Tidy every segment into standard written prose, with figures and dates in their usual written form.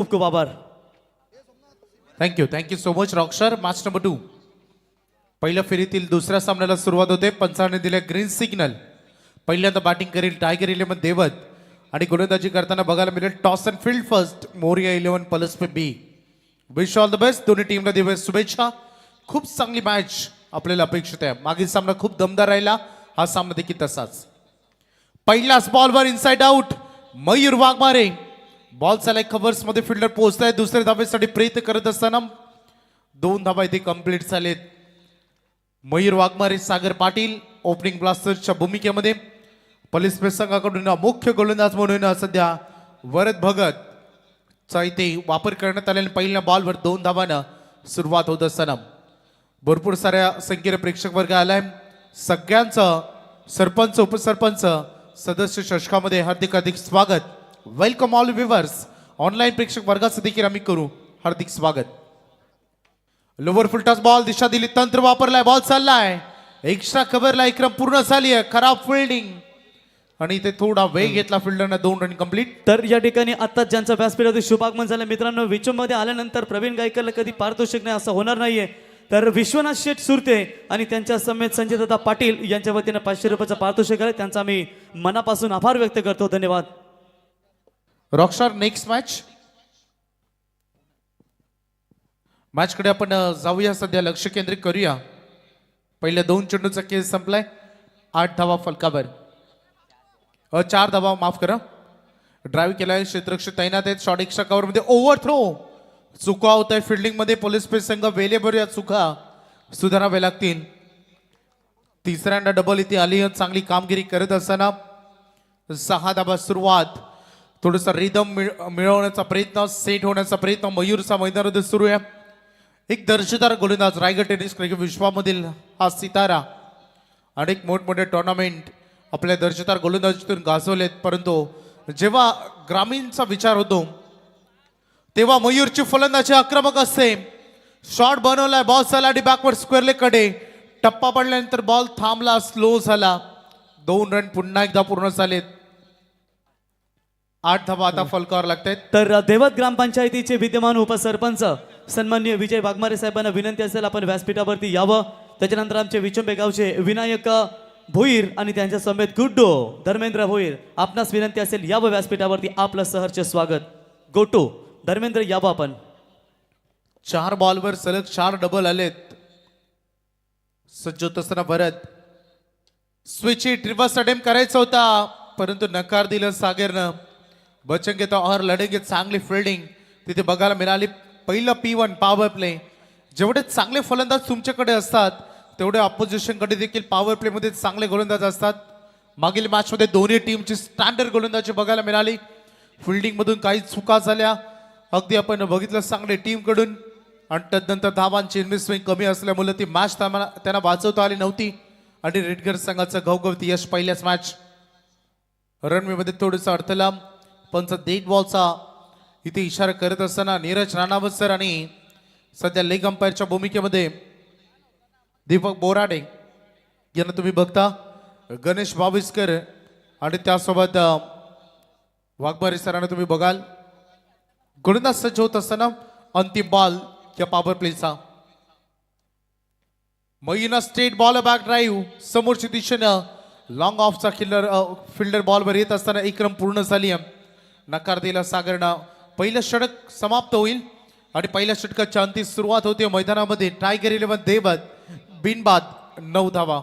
खूप खूप आभार. Thank you so much rockstar. Match number 2 पहिल्या फेरीतील दुसऱ्या सामन्याला सुरुवात होते. पंचाने दिले ग्रीन सिग्नल. पहिल्यांदा बॅटिंग करील टायगर इलेव्हन देवत आणि गोलंदाजी करताना बघायला मिळेल टॉस अँड फील्ड फर्स्ट मोरिया इलेव्हन प्लस पे बी. Wish all the best. दोन्ही टीमला दिवे शुभेच्छा. खूप चांगली मॅच आपल्याला अपेक्षित आहे. मागील सामना खूप दमदार राहिला, हा सामना देखील तसाच. पहिल्याच बॉलवर इनसाइड आउट मयूर वाघमारे. बॉलचा लाईक कव्हर्स मध्ये फिल्डर पोहोचताय. दुसऱ्या धावेसाठी प्रयत्न करत असताना 2 धावा इथे कंप्लीट झालेत. मयूर वाघमारे सागर पाटील ओपनिंग ब्लास्टरच्या भूमिकेमध्ये. पोलीस पेस संघाकडून मुख्य गोलंदाज म्हणून सध्या वरद भगत चा इथे वापर करण्यात आलेल्या पहिल्या बॉलवर 2 धावांना सुरुवात होत असताना भरपूर साऱ्या संख्येने प्रेक्षक वर्ग आलाय. सगळ्यांचं सरपंच उपसरपंच सदस्य चषकामध्ये हार्दिक स्वागत. Welcome all viewers. ऑनलाईन प्रेक्षक वर्गाचं देखील आम्ही करू हार्दिक स्वागत. लोवर फुलटॉस बॉल दिशा दिली, तंत्र वापरलाय, बॉल चाललाय एक्स्ट्रा कव्हरला. इक्रम पूर्ण झाली आहे. खराब फिल्डिंग आणि इथे थोडा वेग घेतला फिल्डरने. 2 रन कंप्लीट. तर या ठिकाणी आता ज्यांचा व्यासपीठावरती शुभागमन झालं मित्रांनो, विचममध्ये आल्यानंतर प्रवीण गायकरला कधी पारितोषिक नाही असं होणार नाहीये. तर विश्वनाथ शेठ सुरते आणि त्यांच्या समेत संजयदादा पाटील यांच्या वतीनं 500 रुपयाचं पारितोषिक आहे. त्यांचा आम्ही मनापासून आभार व्यक्त करतो. धन्यवाद. रॉकस्टार नेक्स्ट मॅच कडे आपण जाऊया. सध्या लक्ष केंद्रित करूया. पहिल्या 2 चेंडूचा खेळ संपलाय. 8 धावा फलकावर. 4 धावा माफ करा. ड्राईव्ह केलाय. क्षेत्ररक्षक तैनात आहेत. शॉट एक्स्ट्रा कव्हर मध्ये ओव्हर थ्रो चुका होत आहे फिल्डिंग मध्ये. पोलीस पेस संघ वेळेवर या चुका सुधाराव्या लागतील. तिसऱ्यांदा डबल इथे आली. चांगली कामगिरी करत असताना 6 धावा सुरुवात. थोडासा रिदम मिळवण्याचा प्रयत्न, सेट होण्याचा प्रयत्न मयूरचा मैदानामध्ये सुरू आहे. एक दर्जेदार गोलंदाज रायगड टेनिस क्रिकेट विश्वामधील हा सितारा. अनेक मोठमोठे टुर्नामेंट आपल्या दर्जेदार गोलंदाजीतून गाजवलेत. परंतु जेव्हा ग्रामीणचा विचार होतो तेव्हा मयूरची फलंदाजी आक्रमक असते. शॉट बनवलाय, बॉल चालला आणि बॅकवर्ड स्क्वेअरले कडे. टप्पा पडल्यानंतर बॉल थांबला, स्लो झाला. 2 रन पुन्हा एकदा पूर्ण झालेत. 8 धावा आता फलकावर लागतात. तर देवत ग्रामपंचायतीचे विद्यमान उपसरपंच सन्माननीय विजय वाघमारे साहेबांना विनंती असेल आपण व्यासपीठावरती यावं. त्याच्यानंतर आमचे विचंबे गावचे विनायक भोईर आणि त्यांच्या समेत गुड्डो धर्मेंद्र भोईर आपणास विनंती असेल यावं व्यासपीठावरती. आपलं सहर्ष स्वागत. गोटो धर्मेंद्र यावं आपण. 4 बॉलवर सलग 4 डबल आलेत. सज्ज होत असताना भरत स्विच हिट रिव्हर्स अटेम्प्ट करायचा होता परंतु नकार दिलं सागरनं. बचेंगे तो और लढेंगे. चांगली फिल्डिंग तिथे बघायला मिळाली. पहिलं P1 पॉवर प्ले. जेवढे चांगले फलंदाज तुमच्याकडे असतात तेवढे ऑपोजिशन कडे देखील पॉवर प्ले मध्ये चांगले गोलंदाज असतात. मागील मॅच मध्ये दोन्ही टीमची स्टँडर्ड गोलंदाजी बघायला मिळाली. फिल्डिंग मधून काही चुका झाल्या अगदी आपण बघितलं चांगले टीम कडून. आणि तदनंतर धावांची इन्व्हेस्टमेंट कमी असल्यामुळे ती मॅच त्यांना वाचवता आली नव्हती आणि रेडगर संघाचं घवघवती यश पहिल्याच मॅच. रनवे मध्ये थोडंसं अडथळा. पंच डेट बॉलचा इथे इशारा करत असताना नीरज राणावत सर आणि सध्या लेग अंपायरच्या भूमिकेमध्ये दीपक बोराडे यांना तुम्ही बघता. गणेश बाविस्कर आणि त्यासोबत वाघमारे सरांना तुम्ही बघाल. गोलंदाज सज्ज होत असताना अंतिम बॉल या पॉवर प्लेचा. मयूरना स्ट्रेट बॉल बॅक ड्राईव्ह समोरच्या दिशेनं लॉंग ऑफचा फिल्डर बॉलवर येत असताना एक रन पूर्ण झाली. नकार दिला सागरनं. पहिलं षटक समाप्त होईल आणि पहिल्या षटकाची अंतिम सुरुवात होते मैदानामध्ये. टायगर इलेव्हन देवत बिनबाद 9 धावा.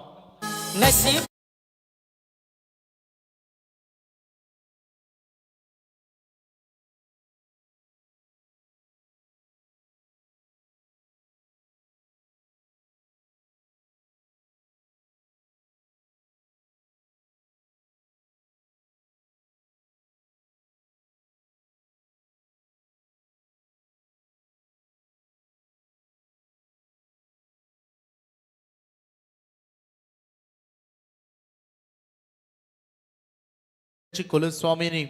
कुलस्वामीनी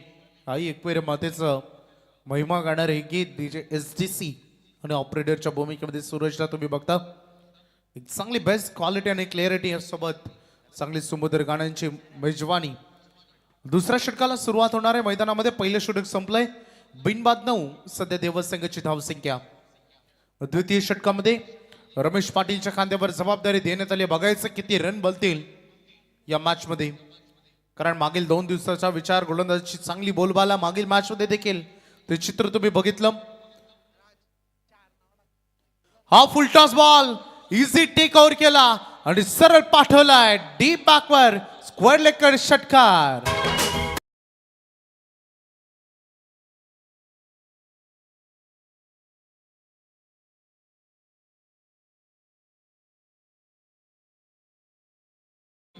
आई एकवेर मातेचं महिमा गाणारे हे गीत डीजे SDC आणि ऑपरेटरच्या भूमिकेमध्ये सूरजला तुम्ही बघता. एक चांगली बेस्ट क्वालिटी आणि क्लिअरिटी सोबत चांगली सुमधुर गाण्यांची मेजवानी. दुसऱ्या षटकाला सुरुवात होणार आहे मैदानामध्ये. पहिलं षटक संपलंय. बिनबाद 9 सध्या देवत संघाची धावसंख्या. द्वितीय षटकामध्ये रमेश पाटीलच्या खांद्यावर जबाबदारी देण्यात आली. बघायचं किती रन बनतील या मॅच मध्ये, कारण मागील 2 दिवसाचा विचार गोलंदाजीची चांगली बोलबाला मागील मॅच मध्ये देखील ते चित्र तुम्ही बघितलं. हा full toss ball easy take over केला आणि सरळ पाठवलाय डीप बॅकवर स्क्वेअर लेग षटकार.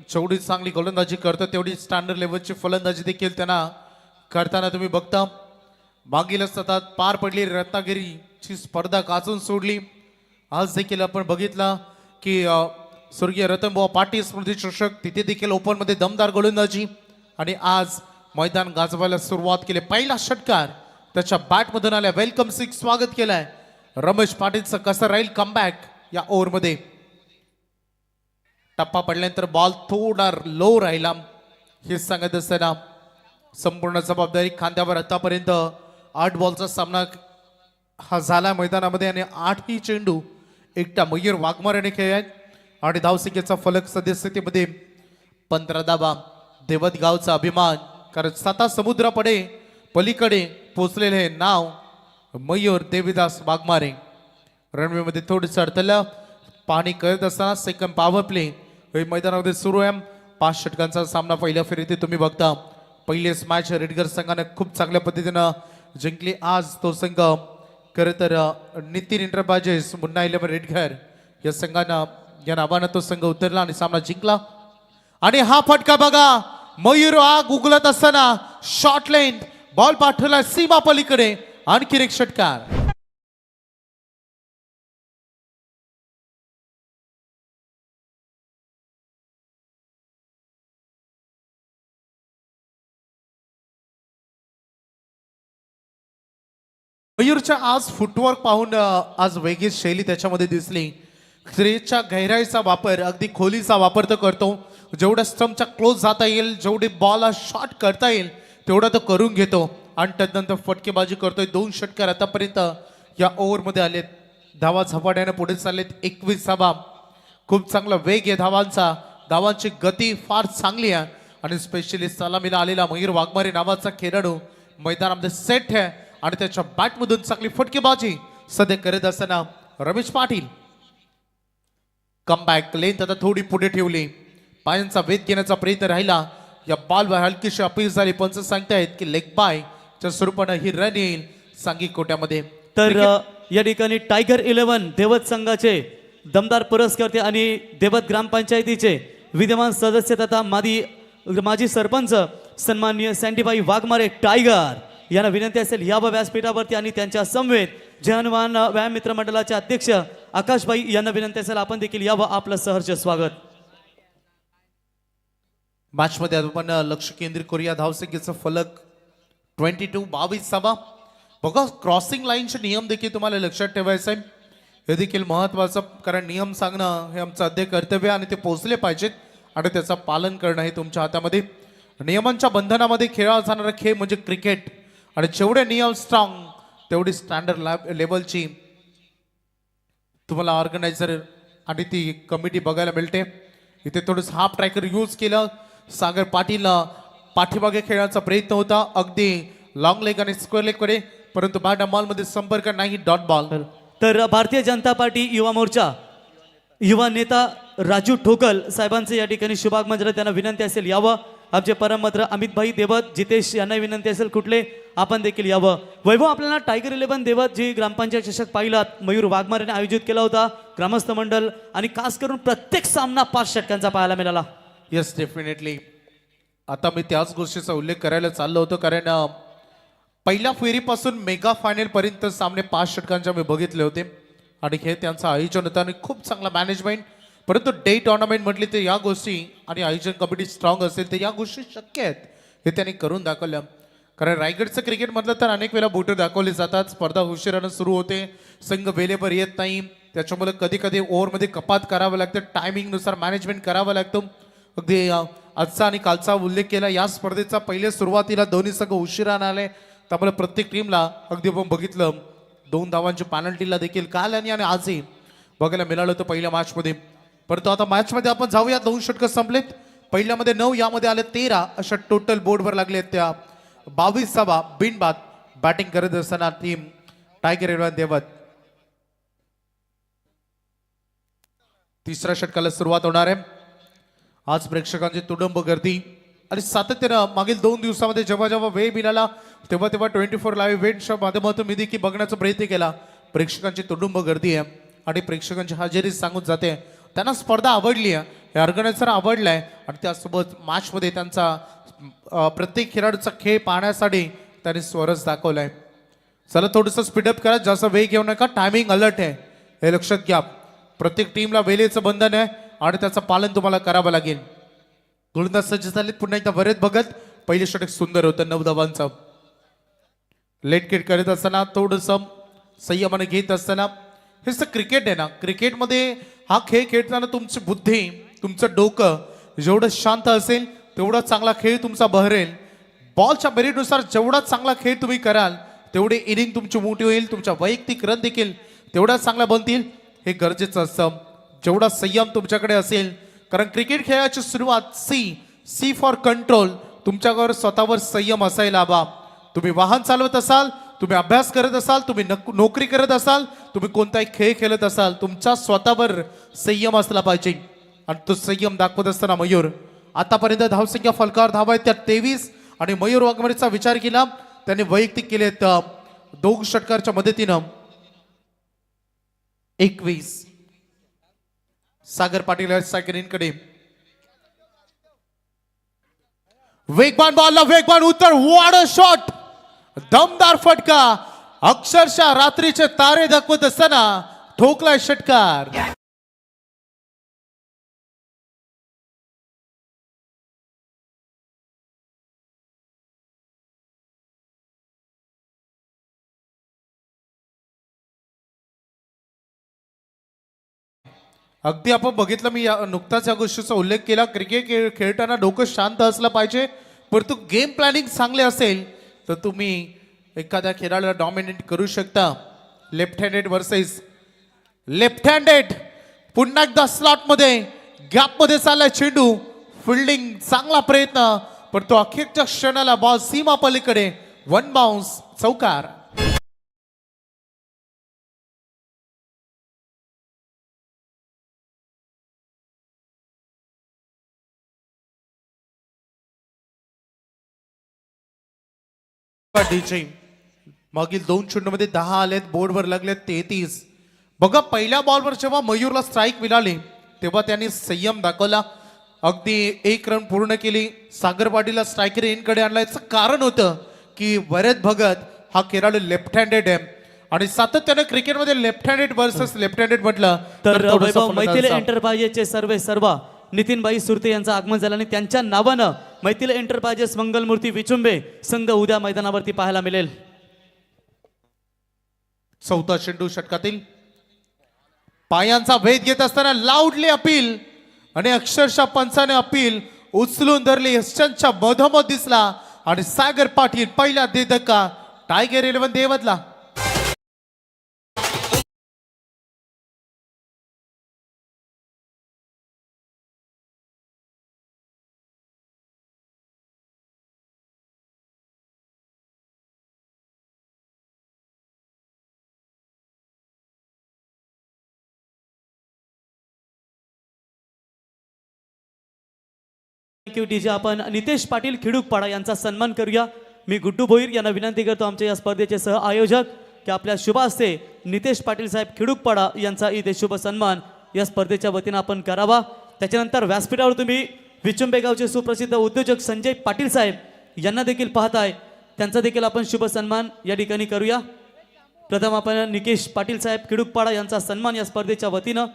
जेवढी चांगली गोलंदाजी करतो तेवढी स्टँडर्ड लेवलची फलंदाजी देखील त्यांना करताना तुम्ही बघता. मागील सतत पार पडली रत्नागिरीची स्पर्धा गाजून सोडली. आज देखील आपण बघितलं की स्वर्गीय रतनबुवा पाटील स्मृती चषक तिथे देखील ओपन मध्ये दमदार गोलंदाजी आणि आज मैदान गाजवायला सुरुवात केली. पहिला षटकार त्याच्या बॅट मधून आल्या. वेलकम सिक्स स्वागत केलंय रमेश पाटीलचं. कसं राहील कमबॅक या ओव्हर मध्ये. टप्पा पडल्यानंतर बॉल थोडा लो राहिला हे सांगत असताना संपूर्ण जबाबदारी खांद्यावर. आतापर्यंत 8 बॉलचा सामना हा झाला मैदानामध्ये आणि 8ही चेंडू एकटा मयूर वाघमारेने खेळात आणि धावसंख्येचा फलक सद्यस्थितीमध्ये 15 धावा. देवत गावचा अभिमान, कारण 7 समुद्रापडे पलीकडे पोचलेले हे नाव मयूर देवीदास वाघमारे. रणवेमध्ये थोडंसं अडथळलं. पाणी करत असताना सेकंड पॉवर प्ले मैदानामध्ये सुरू आहे. 5 षटकांचा सामना पहिल्या फेरीत तुम्ही बघता. पहिलेच मॅच रेडगर संघाने खूप चांगल्या पद्धतीनं जिंकली. आज तो संघ खरं तर नितीन इंटरप्राइजेस मुन्ना 11 रेडगर या संघानं या नावानं तो संघ उतरला आणि सामना जिंकला. आणि हा फटका बघा, मयूर आग उगलत असताना शॉर्ट लेंथ बॉल पाठवला सीमा पलीकडे. आणखी एक षटकार. मयूरच्या आज फुटवर्क पाहून आज वेगळी शैली त्याच्यामध्ये दिसली. क्रीजच्या गहराईचा वापर, अगदी खोलीचा वापर तो करतो. जेवढ्या स्टंपच्या क्लोज जाता येईल, जेवढे बॉलला शॉट करता येईल तेवढा तो करून घेतो आणि त्यानंतर फटकेबाजी करतोय. 2 षटकार आतापर्यंत या ओव्हरमध्ये आलेत. धावा झपाट्याने पुढे चाललेत. 21 धावा. खूप चांगला वेग आहे धावांचा. धावांची गती फार चांगली आहे आणि स्पेशली सलामीला आलेला मयूर वाघमारे नावाचा खेळाडू मैदानामध्ये सेट आहे आणि त्याच्या बॅटमधून चांगली फटकेबाजी सध्या करत असताना रमेश पाटील. कमबॅक लेंथ आता थोडी पुढे ठेवली. पायांचा वेध घेण्याचा प्रयत्न राहिला. या बॉलवर हलकीशी अपील झाली. पंच सांगतायत की लेग बाय च्या स्वरूपानं ही रन येईल सांघिक कोट्यामध्ये. तर या ठिकाणी टायगर 11 देवत संघाचे दमदार पुरस्कर्ते आणि देवत ग्रामपंचायतीचे विद्यमान सदस्य तथा माजी सरपंच सन्माननीय सँडीबाई वाघमारे टायगर यांना विनंती असेल यावं व्यासपीठावरती आणि त्यांच्या समवेत जहानवान व्यायाम मित्र मंडळाचे अध्यक्ष आकाशबाई यांना विनंती असेल आपण देखील यावं. आपलं सहर्ष स्वागत. मॅच मध्ये आपण लक्ष केंद्रित करूया. धावसंख्येचं फलक 22-22. बघा, क्रॉसिंग लाईनचे नियम देखील तुम्हाला लक्षात ठेवायचं आहे. हे देखील महत्वाचं, कारण नियम सांगणं हे आमचं आद्य कर्तव्य आणि ते पोहोचले पाहिजेत आणि त्याचं पालन करणं हे तुमच्या हातामध्ये. नियमांच्या बंधनामध्ये खेळला जाणारा खेळ म्हणजे क्रिकेट आणि जेवढे नियम स्ट्रॉंग तेवढी स्टँडर्ड लेवलची तुम्हाला ऑर्गनायझर आणि ती कमिटी बघायला मिळते. इथे थोडंसं हाफ ट्रॅकर यूज केलं. सागर पाटील पाठीमागे खेळण्याचा प्रयत्न होता अगदी लॉंग लेग आणि स्क्वेअर लेग कडे, परंतु बॅट बॉलमध्ये संपर्क नाही. Dot ball. तर भारतीय जनता पार्टी युवा मोर्चा युवा नेता राजू ठोकल साहेबांचे या ठिकाणी शुभागमन. त्यांना विनंती असेल यावं. आमचे परममित्र अमितभाई देवत जितेश यांना विनंती असेल कुठले आपण देखील यावं. वैभव, आपल्याला टायगर 11 देवत जी ग्रामपंचायत चषक पाहिलात मयूर वाघमारेने आयोजित केला होता. ग्रामस्थ मंडळ आणि खास करून प्रत्येक सामना 5 षटकांचा पाहायला मिळाला. Yes, definitely. आता मी त्याच गोष्टीचा उल्लेख करायला चाललो होतो, कारण पहिल्या फेरीपासून मेगा फायनल पर्यंत सामने 5 षटकांचे मी बघितले होते आणि हे त्यांचं आयोजन होतं आणि खूप चांगला मॅनेजमेंट. परंतु डे टुर्नामेंट म्हटली तर या गोष्टी आणि आयोजन कमिटी स्ट्रॉंग असेल तर या गोष्टी शक्य आहेत हे त्यांनी करून दाखवल्या. कारण रायगडचं क्रिकेट म्हटलं तर अनेक वेळा बोटं दाखवली जातात. स्पर्धा उशिरानं सुरू होते, संघ वेळेवर येत नाही, त्याच्यामुळे कधी कधी ओव्हरमध्ये कपात करावं लागतं, टायमिंगनुसार मॅनेजमेंट करावं लागतं. अगदी आजचा आणि कालचा उल्लेख केला. या स्पर्धेचा पहिले सुरुवातीला दोन्ही संघ उशिरानं आले, त्यामुळे प्रत्येक टीमला अगदी आपण बघितलं 2 धावांची पॅनल्टीला देखील काल आणि आजही बघायला मिळालं होतं पहिल्या मॅचमध्ये. परंतु आता मॅचमध्ये आपण जाऊया. 2 षटकं संपलेत. पहिल्यामध्ये 9, यामध्ये आले 13 अशा टोटल बोर्डवर लागले त्या 22 धावा बिनबाद बॅटिंग करत असताना टीम टायगर इलेव्हन देवत. तिसऱ्या षटकाला सुरुवात होणार आहे. आज प्रेक्षकांची तुडुंब गर्दी आणि सातत्यानं मागील 2 दिवसामध्ये जेव्हा जेव्हा वेळ मिळाला तेव्हा 24 लाईव्ह इव्हेंटच्या माध्यमातून मी देखील बघण्याचा प्रयत्न केला. प्रेक्षकांची तुडुंब गर्दी आहे आणि प्रेक्षकांची हजेरी सांगून जाते. त्यांना स्पर्धा आवडली आहे, हे ऑर्गनायझर आवडलाय आणि त्यासोबत मॅचमध्ये त्यांचा प्रत्येक खेळाडूचा खेळ पाहण्यासाठी त्यांनी स्वरस दाखवलाय. चला थोडंसं स्पीडअप करा, जास्त वेळ घेऊ नका. टायमिंग अलर्ट आहे, हे लक्षात घ्या. प्रत्येक टीमला वेळेचं बंधन आहे आणि त्याचं पालन तुम्हाला करावं लागेल. गोलंदाज सज्ज झालेत. पुन्हा एकदा बरेच बघत पहिले षटक सुंदर होतं 9 धावांचं. लेट किट करत असताना थोडंसं संयमाने घेत असताना हेच तर क्रिकेट आहे ना. क्रिकेटमध्ये हा खेळ खेळताना तुमची बुद्धी, तुमचं डोकं जेवढं शांत असेल तेवढा चांगला खेळ तुमचा बहरेल. बॉलच्या मेरिटनुसार जेवढा चांगला खेळ तुम्ही कराल तेवढे इनिंग तुमची मोठी होईल, तुमच्या वैयक्तिक रन देखील तेवढ्या चांगल्या बनतील. हे गरजेचं असतं. जेवढा संयम तुमच्याकडे असेल, कारण क्रिकेट खेळाची सुरुवात सी फॉर कंट्रोल. तुमच्यावर स्वतःवर संयम असायला हवा. तुम्ही वाहन चालवत असाल, तुम्ही अभ्यास करत असाल, तुम्ही नोकरी करत असाल, तुम्ही कोणताही खेळ खेळत असाल, तुमच्या स्वतःवर संयम असला पाहिजे. आणि तो संयम दाखवत असताना मयूर आतापर्यंत धावसंख्या फलकावर धावा आहेत त्या 23 आणि मयूर वाघमारेचा विचार केला त्यांनी वैयक्तिक केलेत 2 षटकाच्या मदतीनं 21. सागर पाटील सायकलींकडे वेगवान बॉलला वेगवान उत्तर. वॉट अ शॉट, दमदार फटका. अक्षरशः रात्रीचे तारे दाखवत असताना ठोकलाय षटकार. अगदी आपण बघितलं, मी नुकताच या गोष्टीचा उल्लेख केला. क्रिकेट खेळताना डोकं शांत असलं पाहिजे, परंतु गेम प्लॅनिंग चांगले असेल तर तुम्ही एखाद्या खेळाडूला डॉमिनेट करू शकता. Left handed versus left handed. पुन्हा एकदा स्लॉटमध्ये गॅपमध्ये चाललाय चेंडू. फिल्डिंग चांगला प्रयत्न, पण तो अखेरच्या क्षणाला बॉल सीमा पलीकडे. 1 बाउन्स, चौकार. मागील 2 चेंडूमध्ये 10 आलेत, बोर्डवर लागलेत 33. बघा, पहिल्या बॉलवर जेव्हा मयूरला स्ट्राईक मिळाली तेव्हा त्यांनी संयम दाखवला. अगदी 1 रन पूर्ण केली. सागर पाटीलला स्ट्रायकर इनकडे आणला. याचं कारण होतं की वरद भगत हा खेळाडू लेफ्ट हँडेड आहे आणि सातत्याने क्रिकेटमध्ये left handed versus left handed म्हटलं तर थोडंसं मैथिल एंटरप्राइजेसचे सर्व नितीनबाई सुरते यांचं आगमन झालं आणि त्यांच्या नावानं मैथिल एंटरप्राइजेस मंगलमूर्ती विचुंबे संघ उद्या मैदानावरती पाहायला मिळेल. 4था चेंडू षटकातील पायांचा भेद घेत असताना लाऊडली अपील आणि अक्षरशः पंचाने अपील उचलून धरली. यशच्या मधोमध दिसला आणि सागर पाटील पहिला दे धक्का tiger eleven Devtala. Thank you DJ. आपण नितेश पाटील खिडूकपाडा यांचा सन्मान करूया. मी गुड्डू भोईर यांना विनंती करतो, आमच्या या स्पर्धेचे सह आयोजक, की आपल्या शुभ हस्ते नितेश पाटील साहेब खिडूकपाडा यांचा इथे शुभ सन्मान या स्पर्धेच्या वतीनं आपण करावा. त्याच्यानंतर व्यासपीठावर तुम्ही विचुंबे गावचे सुप्रसिद्ध उद्योजक संजय पाटील साहेब यांना देखील पाहताय, त्यांचा देखील आपण शुभ सन्मान या ठिकाणी करूया. प्रथम आपण निकेश पाटील साहेब खिडूकपाडा यांचा सन्मान या स्पर्धेच्या वतीनं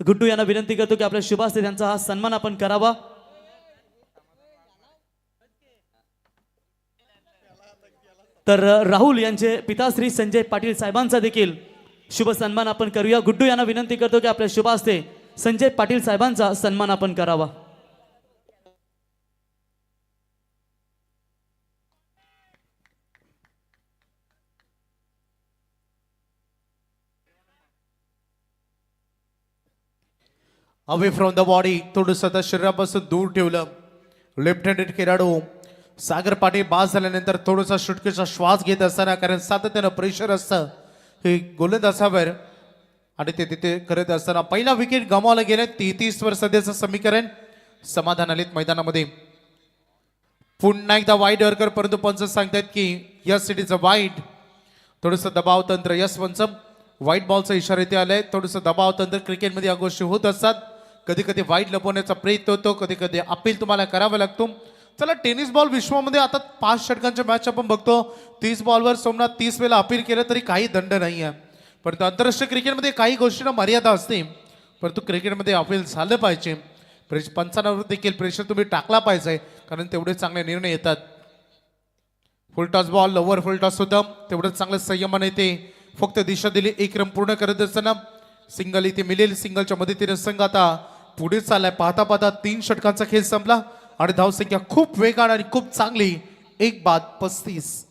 गुड्डू यांना विनंती करतो की आपल्या शुभ हस्ते त्यांचा हा सन्मान आपण करावा. तर राहुल यांचे पिताश्री संजय पाटील साहेबांचा देखील शुभ सन्मान आपण करूया. गुड्डू यांना विनंती करतो की आपल्या शुभ हस्ते संजय पाटील साहेबांचा सन्मान आपण करावा. अवे फ्रॉम द बॉडी थोडंसं आता शरीरापासून दूर ठेवलं. लेफ्ट हँडेड खेळाडू सागर पाटील बाद झाल्यानंतर थोडासा सुटकेचा श्वास घेत असताना, कारण सातत्यानं प्रेशर असतं हे गोलंदाजावर आणि ते तिथे करत असताना पहिला विकेट गमावला गेला. 33 वर सध्याचं समीकरण. समाधान आलेत मैदानामध्ये. पुन्हा एकदा वाईड यॉर्कर, परंतु पंच सांगतायत की या सिटीचं वाईड. थोडंसं दबाव तंत्र यस पंच व्हाईट बॉलचा इशारा इथे आलाय. थोडंसं दबाव तंत्र क्रिकेटमध्ये या गोष्टी होत असतात. कधी कधी वाईट लपवण्याचा प्रयत्न होतो, कधी कधी अपील तुम्हाला करावा लागतो. चला टेनिस बॉल विश्वामध्ये आता 5 षटकांच्या मॅच आपण बघतो. 30 बॉलवर सोमनाथ 30 वेळेला अपील केलं तरी काही दंड नाही आहे. परंतु आंतरराष्ट्रीय क्रिकेटमध्ये काही गोष्टींना मर्यादा असते. परंतु क्रिकेटमध्ये अपील झालं पाहिजे. पंचांवर देखील प्रेशर तुम्ही टाकला पाहिजे, कारण तेवढे चांगले निर्णय येतात. फुल टॉस बॉल लोवर फुल टॉस होतं, तेवढंच चांगलं संयमाने ते फक्त दिशा दिली. एक रन पूर्ण करत असताना सिंगल इथे मिळेल. सिंगलच्या मदतीने संघ आता पुढे चाललाय. पाहता पाहता 3 षटकांचा खेळ संपला आणि धावसंख्या खूप वेगान आणि खूप चांगली 1-35.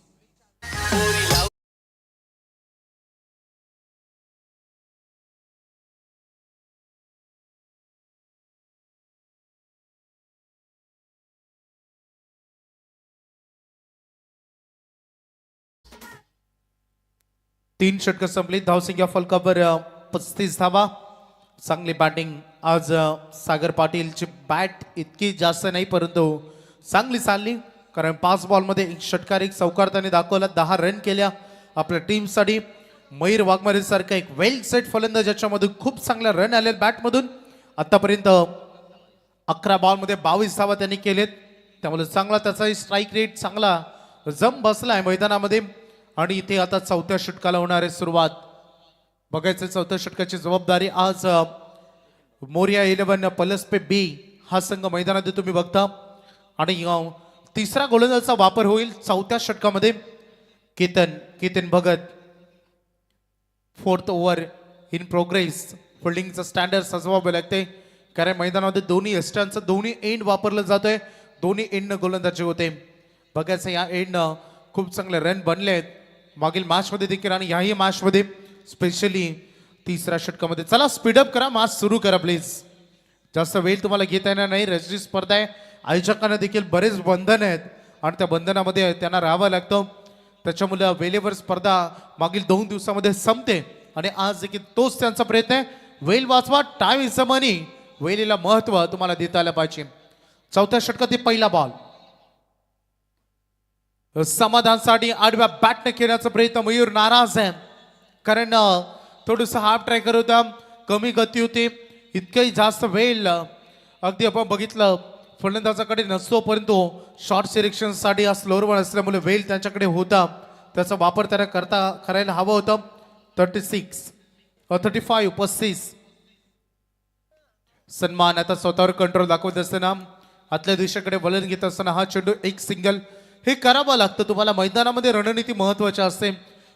तीन षटकं संपली. धावसंख्या फलकावर 35 धावा. चांगली बॅटिंग आज सागर पाटीलची बॅट इतकी जास्त नाही, परंतु चांगली चालली. कारण 5 बॉलमध्ये 1 षटकार 1 चौकार त्याने दाखवला. 10 रन केल्या आपल्या टीमसाठी. मयूर वाघमारे सारखा एक वेल सेट फलंदाज ज्याच्यामधून खूप चांगल्या रन आले बॅटमधून. आतापर्यंत 11 बॉलमध्ये 22 धावा त्यांनी केलेत. त्यामुळे चांगला त्याचा स्ट्राईक रेट चांगला जम बसलाय मैदानामध्ये. आणि इथे आता 4थ्या षटकाला होणार आहे सुरुवात. बघायचं 4थ्या षटकाची जबाबदारी आज मोरिया 11 पलसपे बी हा संघ मैदानात तुम्ही बघता. आणि 3रा गोलंदाजाचा वापर होईल 4थ्या षटकामध्ये. Ketan Bhagat 4th over in progress. फिल्डिंगचं स्टँडर्ड सजवावं लागते, कारण मैदानामध्ये दोन्ही यष्टांचं दोन्ही एंड वापरलं जातोय. दोन्ही एंडनं गोलंदाजी होते. बघायचं या एंडनं खूप चांगले रन बनले आहेत मागील मॅचमध्ये देखील आणि याही मॅचमध्ये स्पेशली 3ऱ्या षटकामध्ये. चला स्पीडअप करा, मॅच सुरू करा प्लीज. जास्त वेळ तुम्हाला घेता येणार नाही. रजनी स्पर्धा आहे. आयोजकांना देखील बरेच बंधन आहेत आणि त्या बंधनामध्ये त्यांना राहावं लागतं. त्याच्यामुळे वेळेवर स्पर्धा मागील 2 दिवसामध्ये संपते आणि आज देखील तोच त्यांचा प्रयत्न आहे. वेळ वाचवा, टाइम इज द मनी. वेळेला महत्व तुम्हाला देता आलं पाहिजे. 4थ्या षटकातील पहिला बॉल समाधानसाठी आडव्या बॅटने खेळण्याचा प्रयत्न. मयूर नाराज आहे, कारण थोडंसं हाफ ट्रॅकर होता, कमी गती होती. इतकंही जास्त वेळ अगदी आपण बघितलं फलंदाजाकडे नसतो, परंतु शॉर्ट सिलेक्शनसाठी हा स्लोअर बॉल असल्यामुळे वेळ त्यांच्याकडे होता. त्याचा वापर त्यांना करायला हवं होतं. 35 सन्मान आता स्वतःवर कंट्रोल दाखवत असताना आतल्या दिशेकडे वलन घेत असताना हा चेंडू 1 सिंगल हे करावं लागतं. तुम्हाला मैदानामध्ये रणनीती महत्वाची असते.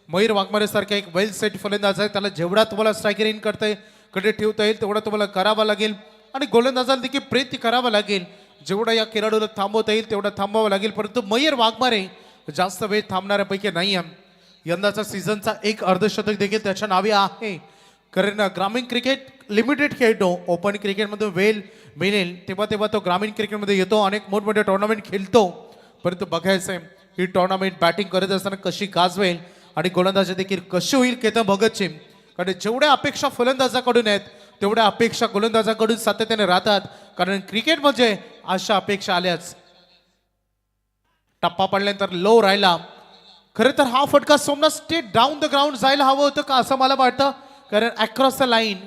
मयूर वाघमारे सारखा एक वेल सेट फलंदाज आहे. त्याला जेवढा तुम्हाला स्ट्रायकर इन कडे ठेवता येईल तेवढा तुम्हाला करावा लागेल आणि गोलंदाजाला देखील प्रयत्न करावा लागेल. जेवढा या खेळाडूला थांबवता येईल तेवढा थांबावं लागेल. परंतु मयूर वाघमारे जास्त वेळ थांबणाऱ्यापैकी नाही आहे. यंदाचा सीझनचा 1 अर्धशतक देखील त्याच्या नावे आहे. कारण ग्रामीण क्रिकेट लिमिटेड खेळतो. ओपन क्रिकेटमध्ये वेळ मिळेल तेव्हा तो ग्रामीण क्रिकेटमध्ये येतो. अनेक मोठमोठे टुर्नामेंट खेळतो. परंतु बघायचं आहे ही टुर्नामेंट बॅटिंग करत असताना कशी गाजवेल आणि गोलंदाजी देखील कशी होईल केतन भगतची. कारण जेवढ्या अपेक्षा फलंदाजाकडून आहेत तेवढ्या अपेक्षा गोलंदाजाकडून सातत्याने राहतात. कारण क्रिकेट म्हणजे अशा अपेक्षा आल्याच. टप्पा पडल्यानंतर लो राहिला. खरं तर हा फटका Somnath straight down the ground जायला हवं होतं का असं मला वाटतं. कारण across the line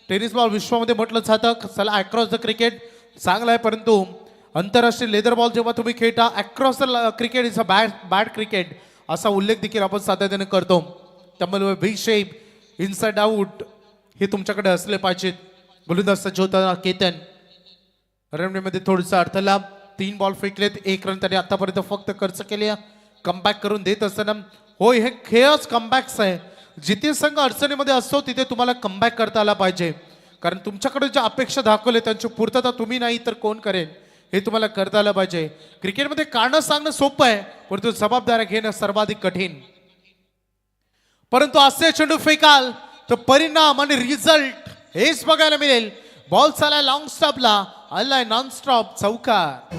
tennis ball विश्वामध्ये म्हटलं जातं चला अक्रॉस द क्रिकेट चांगला आहे, परंतु आंतरराष्ट्रीय लेदर बॉल जेव्हा तुम्ही खेळता across the cricket is a bad cricket असा उल्लेख देखील आपण सातत्याने करतो. त्यामुळे बिग शेप इनसाइड आउट हे तुमच्याकडे असले पाहिजेत. गोलंदाज सज्ज होताना केतन रणनीतीमध्ये थोडंसं अडथळा. 3 बॉल फेकलेत, 1 रन त्याने आतापर्यंत फक्त खर्च केले. कमबॅक करून देत असताना होय हे खेळच कमबॅक्स आहे. जिथे संघ अडचणीमध्ये असतो तिथे तुम्हाला कमबॅक करता आला पाहिजे. कारण तुमच्याकडे ज्या अपेक्षा दाखवले त्यांची पूर्तता तुम्ही नाही तर कोण करेल हे तुम्हाला करता आलं पाहिजे. क्रिकेटमध्ये कारणं सांगणं सोपं आहे, परंतु जबाबदाऱ्या घेणं सर्वाधिक कठीण. परंतु असे चेंडू फेकाल तर परिणाम आणि रिझल्ट हेच बघायला मिळेल. बॉल चालाय लॉंग स्टॉपला, आलाय नॉन स्टॉप चौकार.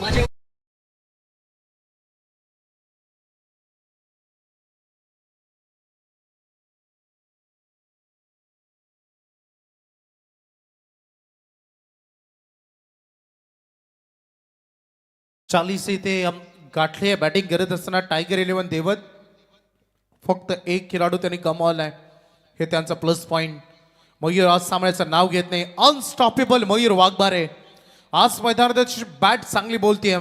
चाळीस इथे गाठले बॅटिंग करत असताना टायगर इलेव्हन देवत फक्त एक खेळाडू त्यांनी गमावलाय, हे त्यांचा प्लस पॉइंट. मयूर आज सामन्याचं नाव घेत नाही. अनस्टॉपेबल मयूर वाघमारे आज मैदानात बॅट चांगली बोलते.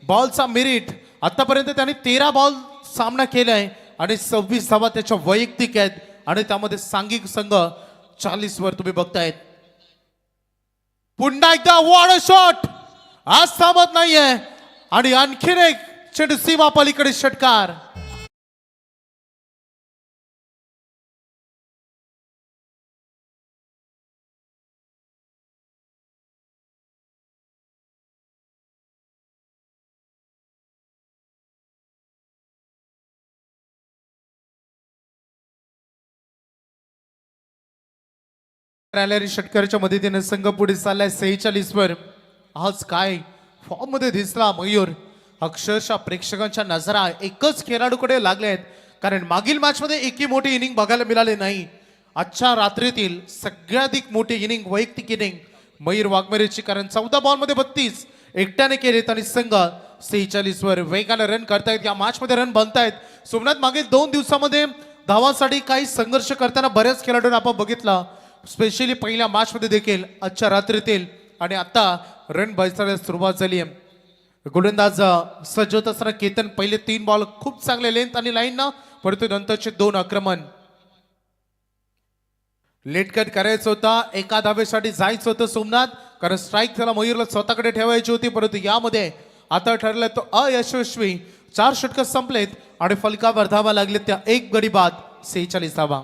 बॉलचा मेरिट आतापर्यंत त्यांनी 13 बॉल सामना केलाय आणि 26 धावा त्याच्या वैयक्तिक आहेत आणि त्यामध्ये सांघिक संघ 40 वर तुम्ही बघतायत. पुन्हा एकदा वॉड शॉट आज थांबत नाहीये आणि आणखीन एक चेंडू सीमा पलीकडे षटकार. षटकाराच्या मदतीने संघ पुढे चाललाय 46 वर. आज काय फॉर्म मध्ये दिसला मयूर. अक्षरशः प्रेक्षकांच्या नजरा एकच खेळाडूकडे लागल्या आहेत, कारण मागील मॅच मध्ये एकही मोठी इनिंग बघायला मिळाले नाही. आजच्या रात्रीतील सगळ्याधिक मोठी इनिंग वैयक्तिक इनिंग मयूर वाघमेरेची, कारण 14 बॉल मध्ये 32 एकट्याने केलेत आणि संघ 46 वर वेगाने रन करतायत. या मॅच मध्ये रन बनतायत. सोमनाथ मागील 2 दिवसामध्ये धावांसाठी काही संघर्ष करताना बऱ्याच खेळाडूंना आपण बघितला, स्पेशली पहिल्या मॅच मध्ये देखील आजच्या रात्रीतील, आणि आता रन बसायला सुरुवात झाली आहे. गोलंदाज सज्ज होत असताना केतन पहिले 3 बॉल खूप चांगले लेंथ आणि लाईन ना, परंतु नंतरचे 2 आक्रमण लेट कट करायचं होता. एका धावेसाठी जायचं होतं सोमनाथ, कारण स्ट्राईक त्याला मयूरला स्वतःकडे ठेवायची होती, परंतु यामध्ये आता ठरलं तो अयशस्वी. 4 षटकं संपलेत आणि फलकावर धावा लागलेत त्या 1 गडी बाद 46 धावा.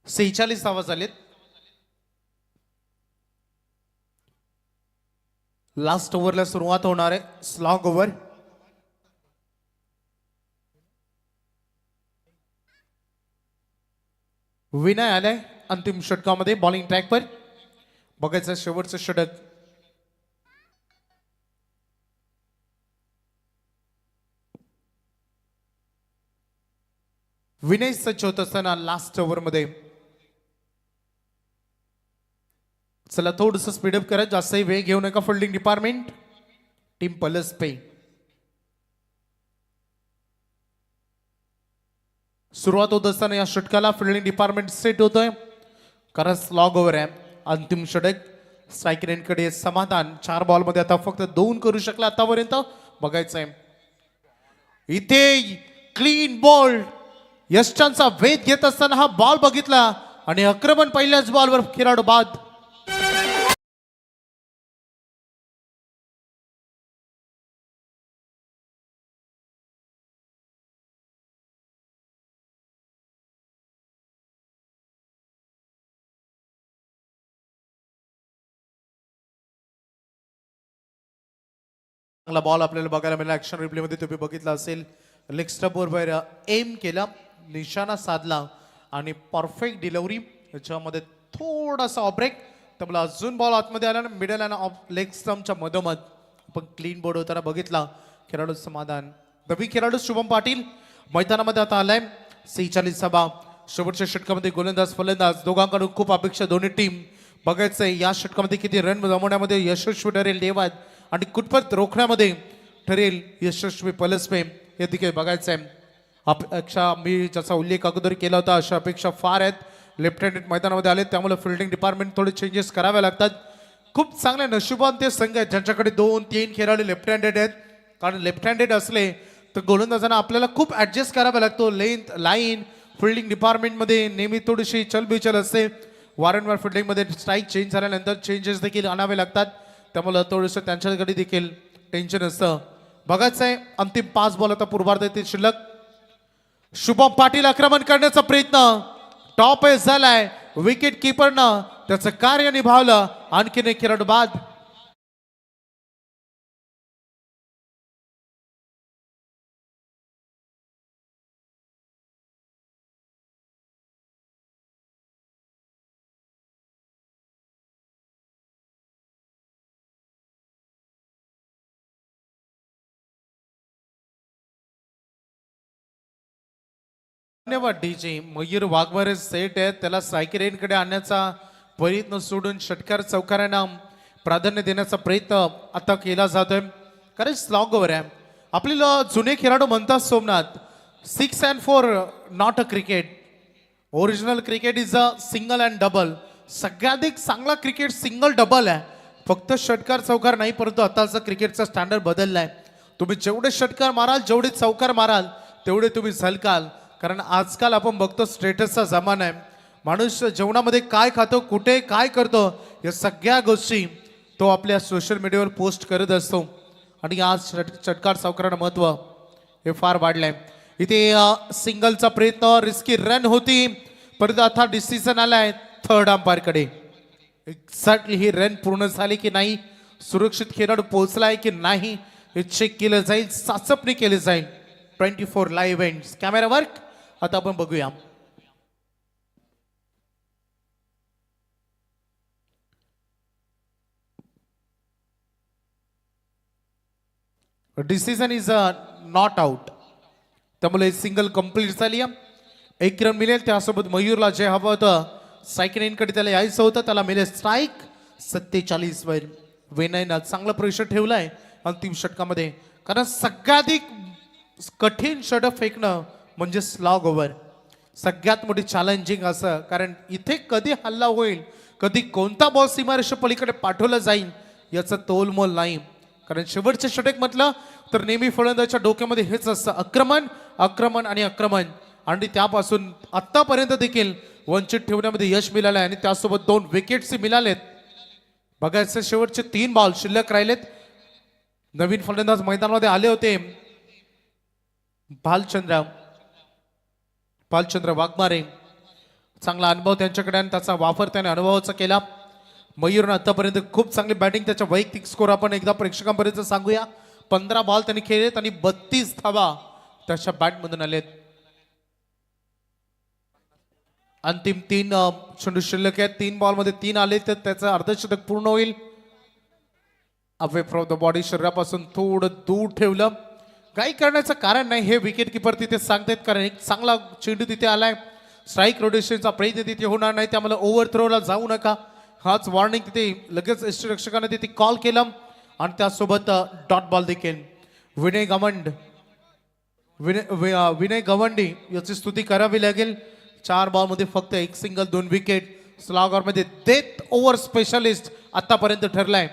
सेहेचाळीस धावा झालेत. लास्ट ओव्हरला सुरुवात होणार आहे. Slog over. विनय आलाय अंतिम षटकामध्ये बॉलिंग ट्रॅकवर. बघायचं शेवटचं षटक. विनय सज्ज होत असताना लास्ट ओव्हर मध्ये. चला थोडस स्पीडअप करा, जास्तही वेळ घेऊ नका. फिल्डिंग डिपार्टमेंट टीम प्लस पे. सुरुवात होत असताना या षटकाला फिल्डिंग डिपार्टमेंट सेट होतोय, कारण स्लॉग ओव्हर आहे. अंतिम षटक. स्ट्राईक रेंजकडे समाधान 4 बॉल मध्ये आता फक्त 2 करू शकला आतापर्यंत. बघायचंय इथे क्लीन बॉल. यष्टांचा वेध घेत असताना हा बॉल बघितला आणि आक्रमण पहिल्याच बॉलवर खेळाडू बाद. चांगला बॉल आपल्याला बघायला मिळाला. ऍक्शन रिप्ले मध्ये तुम्ही बघितला असेल. लेग स्टंप वर एम केला, निशाणा साधला आणि परफेक्ट डिलिव्हरी. याच्यामध्ये थोडासा ऑब्रेक, त्यामुळे अजून बॉल आतमध्ये आला ना मिडल आणि लेग स्टंपच्या मधोमध आपण क्लीन बोर्ड होताना बघितला. खेळाडू समाधान. नवी खेळाडू शुभम पाटील मैदानामध्ये आता आलाय. 46 धावा. शेवटच्या षटकामध्ये गोलंदाज फलंदाज दोघांकडून खूप अपेक्षा दोन्ही टीम. बघायचंय या षटकामध्ये किती रन जमवण्यामध्ये यशस्वी ठरेल देवाद आणि कुटपत रोखण्यामध्ये ठरेल यशस्वी पलसपे, हे देखील बघायचं आहे. अपेक्षा मी ज्याचा उल्लेख अगोदर केला होता अशा अपेक्षा फार आहेत. लेफ्ट हँडेड मैदानामध्ये आले, त्यामुळे फिल्डिंग डिपार्टमेंट थोडे चेंजेस करावे लागतात. खूप चांगले नशिबान ते संघ आहेत ज्यांच्याकडे 2-3 खेळाडू लेफ्ट हँडेड आहेत, कारण लेफ्ट हँडेड असले तर गोलंदाजांना आपल्याला खूप ऍडजस्ट करावा लागतो. लेंथ लाईन फिल्डिंग डिपार्टमेंटमध्ये नेहमी थोडीशी चलबिचल असते. वारंवार फिल्डिंगमध्ये स्ट्राईक चेंज झाल्यानंतर चेंजेस देखील आणावे लागतात. त्यामुळे थोडंसं त्यांच्याकडे देखील टेन्शन असतं. बघायचं आहे अंतिम 5 बॉल आता पूर्वार्ध येतील शिल्लक. शुभम पाटील आक्रमण करण्याचा प्रयत्न टॉप एस झालाय. विकेट किपरनं त्याचं कार्य निभावलं. आणखीन एक खेळाडू बाद. धन्यवाद डीजे. मयूर वाघमारे सेट आहे, त्याला सायकरेनकडे आणण्याचा प्रयत्न सोडून षटकार चौकारांना प्राधान्य देण्याचा प्रयत्न आता केला जातोय. कारण स्लॉग ओव्हर आहे. आपल्याला जुने खेळाडू म्हणतात Somnath 6 and 4 not a cricket. Original cricket is a single and double. सगळ्याधिक चांगला क्रिकेट सिंगल डबल आहे. फक्त षटकार चौकार नाही, परंतु आताचा क्रिकेटचा स्टँडर्ड बदललाय. तुम्ही जेवढे षटकार माराल, जेवढे चौकार माराल, तेवढे तुम्ही झलकाल. कारण आजकाल आपण बघतो स्टेटसचा जमाना आहे. माणूस जेवणामध्ये काय खातो, कुठे काय करतो, या सगळ्या गोष्टी तो आपल्या सोशल मीडियावर पोस्ट करत असतो. आणि आज षटकार चौकारांना महत्व हे फार वाढलंय. इथे सिंगलचा प्रयत्न, रिस्की रन होती, परंतु आता डिसिजन आलाय थर्ड अंपायरकडे. एक्झॅक्टली ही रन पूर्ण झाली की नाही, सुरक्षित खेळाडू पोहोचलाय की नाही हे चेक केलं जाईल, चाचपणी केली जाईल. 24 लाईव्ह इव्हेंट्स कॅमेरा वर्क आता आपण बघूया. Decision is not out. त्यामुळे सिंगल कंप्लीट झाली. 1 रन मिळेल. त्यासोबत मयूरला जे हवं होतं सायकरेनकडे त्याला यायचं होतं, त्याला मिळेल स्ट्राईक. 47 वर विनयनं चांगलं प्रेशर ठेवलंय अंतिम षटकामध्ये. कारण सगळ्याधिक कठीण षटक फेकणं म्हणजे स्लॉग ओव्हर. सगळ्यात मोठी चॅलेंजिंग असं, कारण इथे कधी हल्ला होईल, कधी कोणता बॉल सीमारेषा पलीकडे पाठवला जाईल याचं तोलमोल नाही. कारण शेवटचे षटक म्हटलं तर नेहमी फलंदाजाच्या डोक्यामध्ये हेच असतं, आक्रमण आक्रमण आणि आक्रमण. आणि त्यापासून आतापर्यंत देखील वंचित ठेवण्यामध्ये यश मिळालं आहे आणि त्यासोबत 2 विकेट्स मिळालेत. बघायचं शेवटचे 3 बॉल शिल्लक राहिलेत. नवीन फलंदाज मैदानामध्ये आले होते भालचंद्र वाघमारे. चांगला अनुभव त्यांच्याकडे आणि त्याचा वापर त्याने अनुभवाचा केला. मयूरनं आतापर्यंत खूप चांगली बॅटिंग, त्याच्या वैयक्तिक स्कोर आपण एकदा प्रेक्षकांपर्यंत सांगूया. 15 बॉल त्यांनी खेळलेत आणि 32 धावा त्याच्या बॅटमधून आलेत. अंतिम 3 चेंडू शिल्लक आहेत. 3 बॉलमध्ये 3 आले तर त्याचं अर्धशतक पूर्ण होईल. अवे फ्रॉम द बॉडी, शरीरापासून थोडं दूर ठेवलं. काही करण्याचं कारण नाही, हे विकेट किपर तिथे सांगतात. कारण एक चांगला चेंडू तिथे आलाय. स्ट्राईक रोटेशनचा प्रयत्न तिथे होणार नाही, त्यामुळे ओव्हर थ्रोला जाऊ नका, हाच वॉर्निंग तिथे लगेच यष्टीरक्षकाने तिथे कॉल केलं. आणि त्यासोबत डॉट बॉल देखील. विनय गवंडी याची स्तुती करावी लागेल. 4 बॉलमध्ये फक्त 1 सिंगल, 2 विकेट. स्लॉगरमध्ये डेथ ओव्हर स्पेशलिस्ट आतापर्यंत ठरलाय.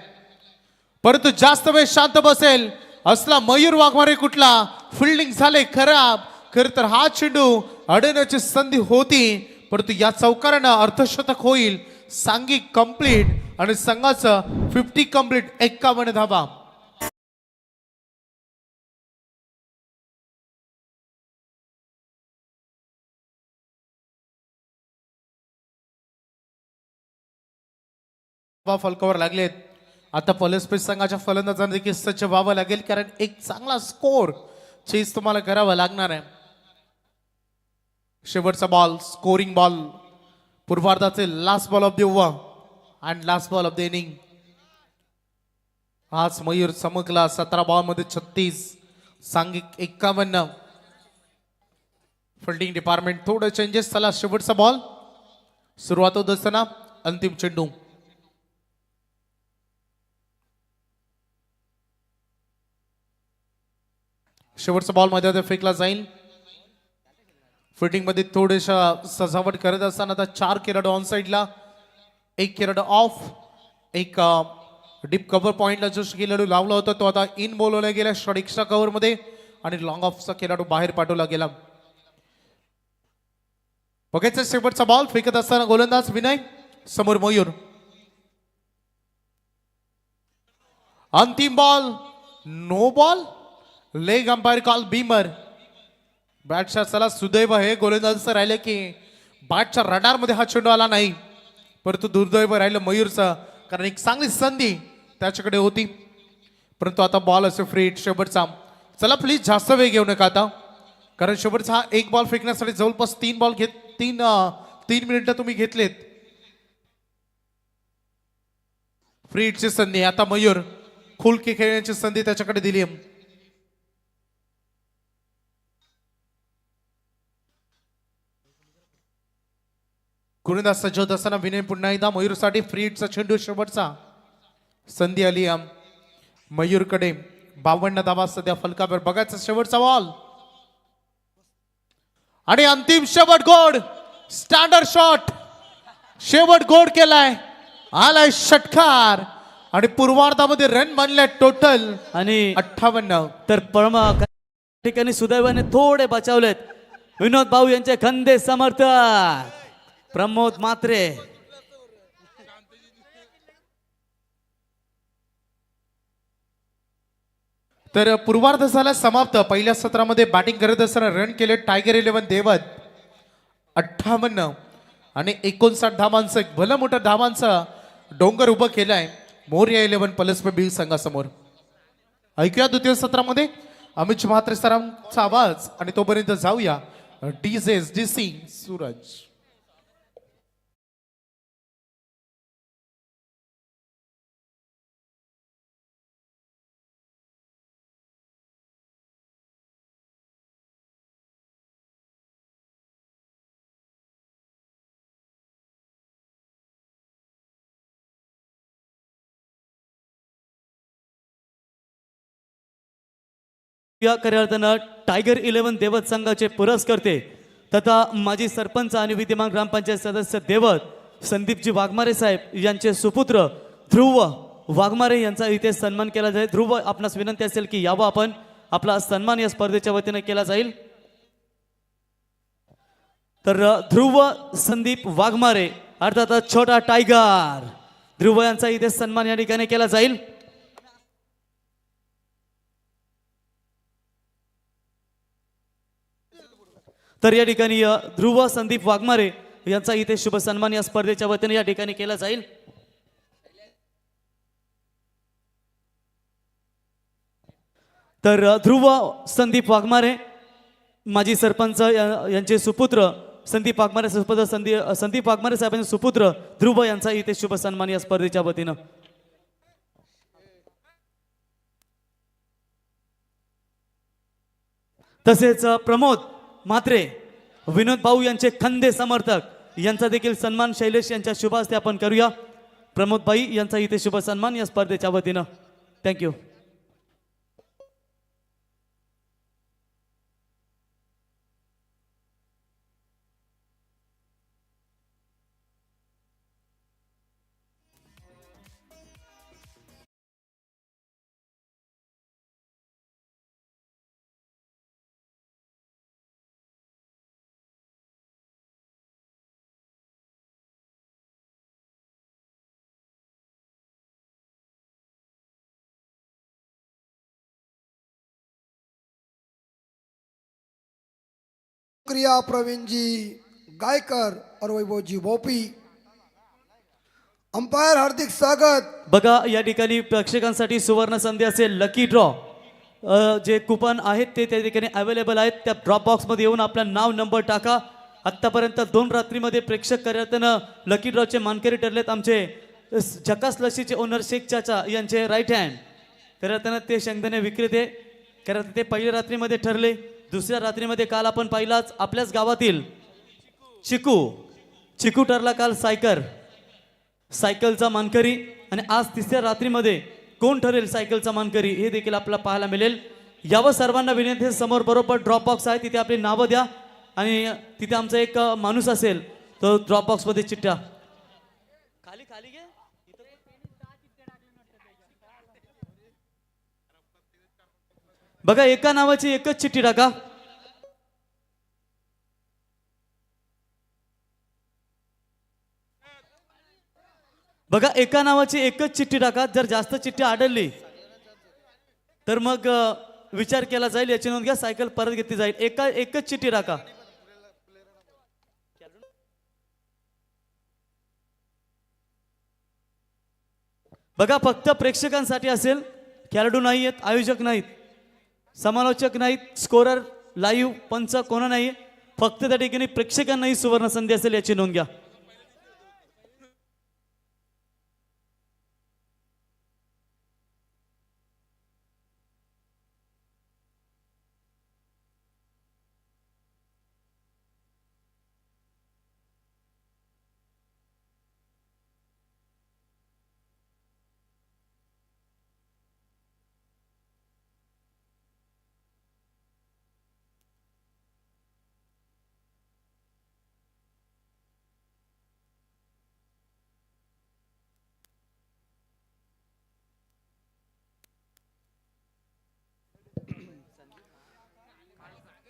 परंतु जास्त वेळ शांत बसेल असला मयूर वाघमारे कुठला. फिल्डिंग झाले खराब. खरं तर हा चेंडू अडवण्याची संधी होती, परंतु या चौकारानं अर्धशतक होईल. सांघिक कंप्लीट आणि संघाचं 50 कंप्लीट. 51 धावा. फलकावर लागलेत. आता फलस्पेस संघाच्या फलंदाजांना देखील सज्ज व्हावं लागेल, कारण एक चांगला स्कोर चेस तुम्हाला करावा लागणार आहे. शेवटचा बॉल, स्कोरिंग बॉल, पूर्वार्धाचे last ball of the over and last ball of the inning. आज मयूर चमकला. 17 बॉलमध्ये 36, सांघिक 51. फिल्डिंग डिपार्टमेंट थोडं चेंजेस झाला. शेवटचा बॉल, सुरुवात होत असताना अंतिम चेंडू. शेवटचा बॉल मध्ये फेकला जाईल. फिटिंग मध्ये थोडेशा सजावट करत असताना आता 4 खेळाडू ऑन साइडला, 1 खेळाडू ऑफ. एक डीप कव्हर पॉइंटला जो खेळाडू लावला होता तो आता इन बोलवला गेला शॉट एक्स्ट्रा कव्हर मध्ये, आणि लॉंग ऑफचा खेळाडू बाहेर पाठवला गेला. बघायचं शेवटचा बॉल फेकत असताना गोलंदाज विनय, समोर मयूर. अंतिम ball no ball. Leg umpire call beamer. बॅटच्या चला सुदैव हे गोलंदाजीचं राहिलं की बॅटच्या रडारमध्ये हा चेंडू आला नाही, परंतु दुर्दैव राहिलं मयूरचं, कारण एक चांगली संधी त्याच्याकडे होती. परंतु आता बॉल असे फ्री हिट शेवटचा. चला प्लीज जास्त वेळ घेऊ नका आता, कारण शेवटचा हा एक बॉल फेकण्यासाठी जवळपास 3 मिनिटं तुम्ही घेतलेत. फ्री हिटची संधी आता मयूर खुलके खेळण्याची संधी त्याच्याकडे दिली. गुरुदास सज्जत असताना विनय पुन्हा एकदा मयूरसाठी फ्री हिटचा चेंडू शेवटचा. संधी आली मयूरकडे. 52 धावा सध्या फलकावर. बघायचा शेवटचा बॉल आणि अंतिम शेवट गोड. स्टँडर्ड शॉट शेवट गोड केलाय. आलाय षटकार आणि पूर्वार्धामध्ये रन बनले टोटल आणि 58. तर ठिकाणी सुदैवाने थोडे बचावलेत विनोद भाऊ यांचे खंदे समर्थक प्रमोद मात्रे. तर पूर्वार्ध झाला समाप्त. पहिल्या सत्रामध्ये बॅटिंग करत असताना रन केले टायगर 11 देवत 58 आणि 59 धावांचं एक भलं मोठं धावांचं डोंगर उभं केलाय मोरया 11 पलसपे बील संघासमोर. ऐकूया द्वितीय सत्रामध्ये अमित म्हात्रे सरांचा आवाज आणि तोपर्यंत जाऊया डीसी सूरज. या कार्यार्थानं टायगर 11 देवत संघाचे पुरस्कर्ते तथा माजी सरपंच आणि विद्यमान ग्रामपंचायत सदस्य देवत संदीपजी वाघमारे साहेब यांचे सुपुत्र ध्रुव वाघमारे यांचा इथे सन्मान केला जाईल. ध्रुव, आपणास विनंती असेल की यावं आपण. आपला सन्मान या स्पर्धेच्या वतीने केला जाईल. तर ध्रुव संदीप वाघमारे अर्थात छोटा टायगर ध्रुव यांचा इथे सन्मान या ठिकाणी केला जाईल. तर या ठिकाणी ध्रुव संदीप वाघमारे यांचा इथे शुभ सन्मान या स्पर्धेच्या वतीने या ठिकाणी केला जाईल. तर ध्रुव संदीप वाघमारे माजी सरपंच यांचे सुपुत्र संदीप वाघमारे संदीप वाघमारे साहेबांचे सुपुत्र ध्रुव यांचा इथे शुभ सन्मान या स्पर्धेच्या वतीनं. तसेच प्रमोद म्हात्रे विनोद भाऊ यांचे खंदे समर्थक यांचा देखील सन्मान शैलेश यांच्या शुभ हस्ते आपण करूया. प्रमोद भाई यांचा इथे शुभ सन्मान या स्पर्धेच्या वतीनं. थँक्यू. क्रिया प्रवीण जी गायकर और वैभव जी बोपी. अंपायर हार्दिक स्वागत. बघा या ठिकाणी प्रेक्षकांसाठी सुवर्ण संधी असेल लकी ड्रॉ. जे कुपन आहेत ते त्या ठिकाणी अवेलेबल आहेत. त्या ड्रॉप बॉक्समध्ये येऊन आपलं नाव नंबर टाका. आत्तापर्यंत 2 रात्रीमध्ये प्रेक्षक कार्यातनं लकी ड्रॉचे मानकरी ठरलेत आमचे झकास लशीचे ओनर शेख चाचा यांचे राईट हँड. कार्यातनं ते शेंगदाणे विक्रेते कारण ते पहिल्या रात्रीमध्ये ठरले. दुसऱ्या रात्रीमध्ये काल आपण पाहिलाच आपल्याच गावातील चिकू ठरला काल सायकलचा मानकरी. आणि आज तिसऱ्या रात्रीमध्ये कोण ठरेल सायकलचा मानकरी हे देखील आपल्याला पाहायला मिळेल. यावं सर्वांना विनंती, समोर बरोबर ड्रॉप बॉक्स आहे तिथे आपली नावं द्या आणि तिथे आमचा एक माणूस असेल तो ड्रॉप बॉक्समध्ये चिठ्ठ्या खाली घे. बघा एका नावाची एकच चिठ्ठी टाका. बघा एका नावाची एकच चिठ्ठी टाका. जर जास्त चिठ्ठी आढळली तर मग विचार केला जाईल, याची नोंद घ्या. सायकल परत घेतली जाईल. एकच चिठ्ठी राखा. बघा, फक्त प्रेक्षकांसाठी असेल. खेळाडू नाही आहेत, आयोजक नाहीत, समालोचक नाहीत, स्कोरर, लाईव्ह, पंच कोण नाही. फक्त त्या ठिकाणी प्रेक्षकांनाही सुवर्ण संधी असेल, याची नोंद घ्या.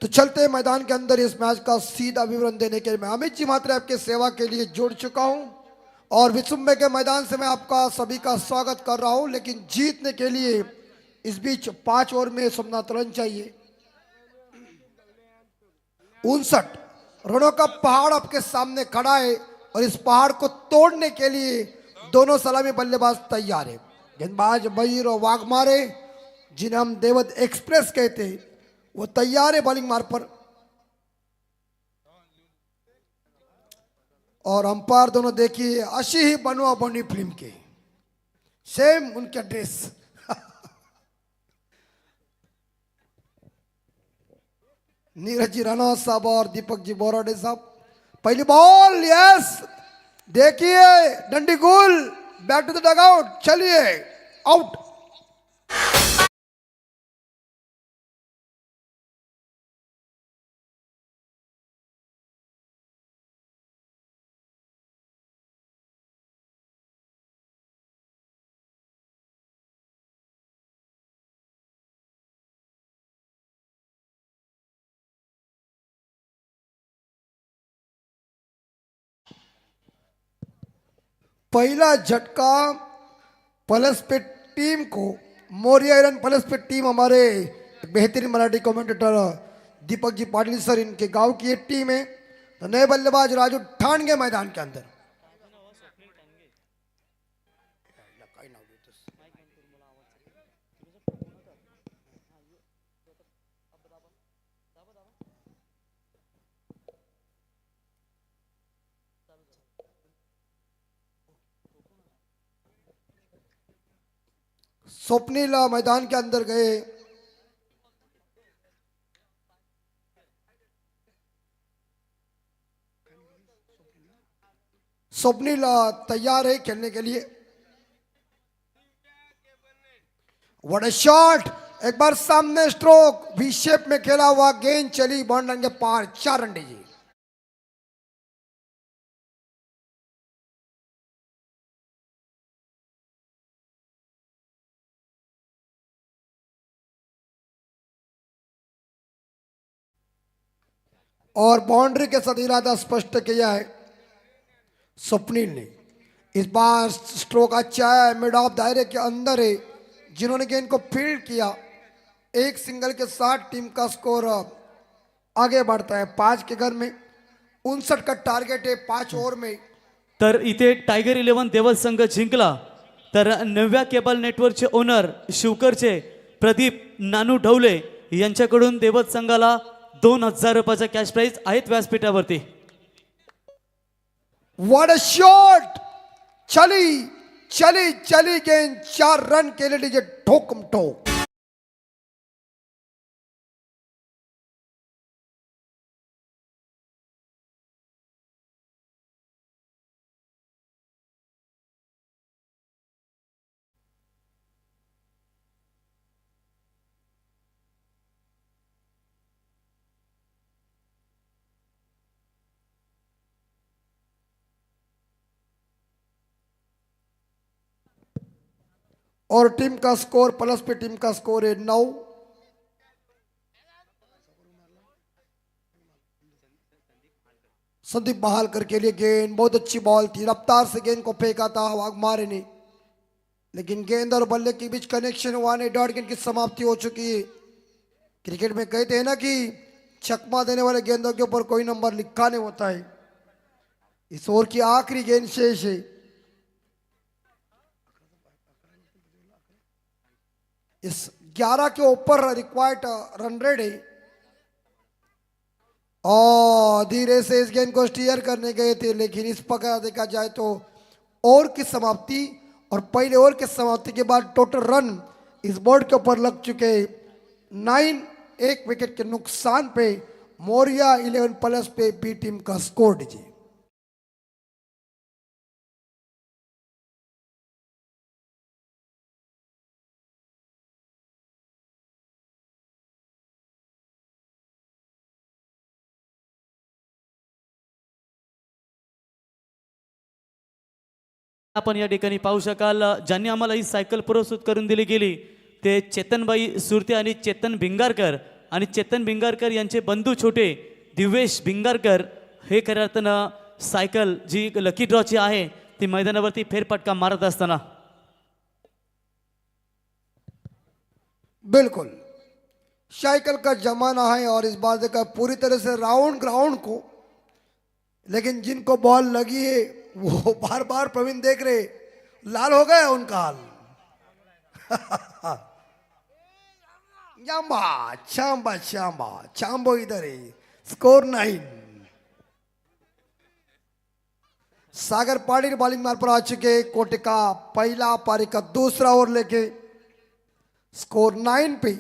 तो चलते मैदान के अंदर इस मैच का सीधा विवरण देने के लिए मैं अमित जी मात्रे आपके सेवा के लिए जुड़ चुका हूं और विसुम्बे के मैदान से मैं आपका सभी का स्वागत कर रहा हूं। लेकिन जीतने के लिए इस बीच 5 ओवर में सोमनाथ रन चाहिए। 59 रनों का पहाड़ आपके सामने खड़ा है और इस पहाड़ को तोड़ने के लिए दोनों सलामी बल्लेबाज तैयार है। गेंदबाज बहीर और वाघमारे, जिन्हें हम देवद एक्सप्रेस कहते हैं, वो तैयार है बॉलिंग मार पर। और अंपायर दोनों देखिए अशी ही बनवा बनी फिल्म के, सेम उनके ड्रेस। नीरज जी राणा साहब और दीपक जी बोराडे साहब। पहली बॉल, यस, देखिए डंडी गुल, बैक टू द डगआउट, चलिए आउट। पहला झटका प्लस पे टीम को, मोरिया आयरन प्लस पे टीम, हमारे बेहतरीन मराठी कमेंटेटर दीपक जी पाटिल सर, इनके गांव की एक टीम है। तो नए बल्लेबाज राजू ठाणगे मैदान के अंदर। स्वप्निल मैदान के अंदर गए। स्वप्निल तैयार है खेलने के लिए। व्हाट अ शॉट, एक बार सामने स्ट्रोक, वी शेप में खेला हुआ गेंद चली बाउंड्री लाइन के पार, 4 रन दीजिए। और बाउंड्री के साथ इरादा स्पष्ट किया है स्वप्निल ने। इस बार स्ट्रोक अच्छा है, मिड ऑफ दायरे के अंदर है, जिन्होंने गेंद को फील्ड किया। एक सिंगल के साथ टीम का स्कोर आगे बढ़ता है 5 के घर में। 59 का टारगेट है 5 ओव्हर में। तर इथे टायगर 11 देवल संघ जिंकला. तर नव्या केबल नेटवर्कचे ओनर शिवकरचे प्रदीप नानू ढवले यांच्याकडून देवल संघाला 2000 रुपयाचा कॅश प्राइज आहेत व्यासपीठावरती. व्हाट अ शॉट, चली चली चली गेंद, 4 रन के लिए लीजिए ठोकम ठोक। और टीम का स्कोर प्लस पे टीम का स्कोर है 9। संदीप बहालकर के लिए गेंद, बहुत अच्छी बॉल थी, रफ्तार से गेंद को फेंका था वाघमारे ने। लेकिन गेंद और बल्ले के बीच कनेक्शन हुआ नहीं, डॉट गेंद की समाप्ति हो चुकी है। क्रिकेट में कहते हैं ना कि छक्का देने वाले गेंदों के ऊपर कोई नंबर लिखा नहीं होता है। इस ओवर की आखिरी गेंद शेष है। इस 11 के ऊपर रिक्वायर्ड रन रेट है और धीरे से इस गेंद को स्टीयर करने गए थे, लेकिन इस प्रकार देखा जाए तो ओवर की समाप्ति और पहले ओवर की समाप्ति के बाद टोटल रन इस बोर्ड के ऊपर लग चुके 9, 1 विकेट के नुकसान पे मौर्या 11+ पे बी टीम का स्कोर दीजिए। आपण या ठिकाणी पाहू शकाल, ज्यांनी आम्हाला ही सायकल पुरस्कृत करून दिली गेली ते चेतनबाई सुरते आणि चेतन भिंगारकर, आणि चेतन भिंगारकर यांचे बंधू छोटे दिवेश भिंगारकर हे खऱ्या अर्थानं सायकल जी लकी ड्रॉची आहे ती मैदानावरती फेरफटका मारत असताना बिल्कुल साइकिल का जमाना है और इस बार देखा पूरी तरह से राउंड ग्राउंड को, लेकिन जिनको बॉल लगी है वो बार बार प्रवीण देख रहे लाल हो गया उनका हाल। चांबा चांबा चांबा चांबो इधर है, स्कोर 9। सागर पाटिल बॉलिंग मार पर आ चुके। कोटिका पहला, पारी का दूसरा ओवर लेके स्कोर 9 पे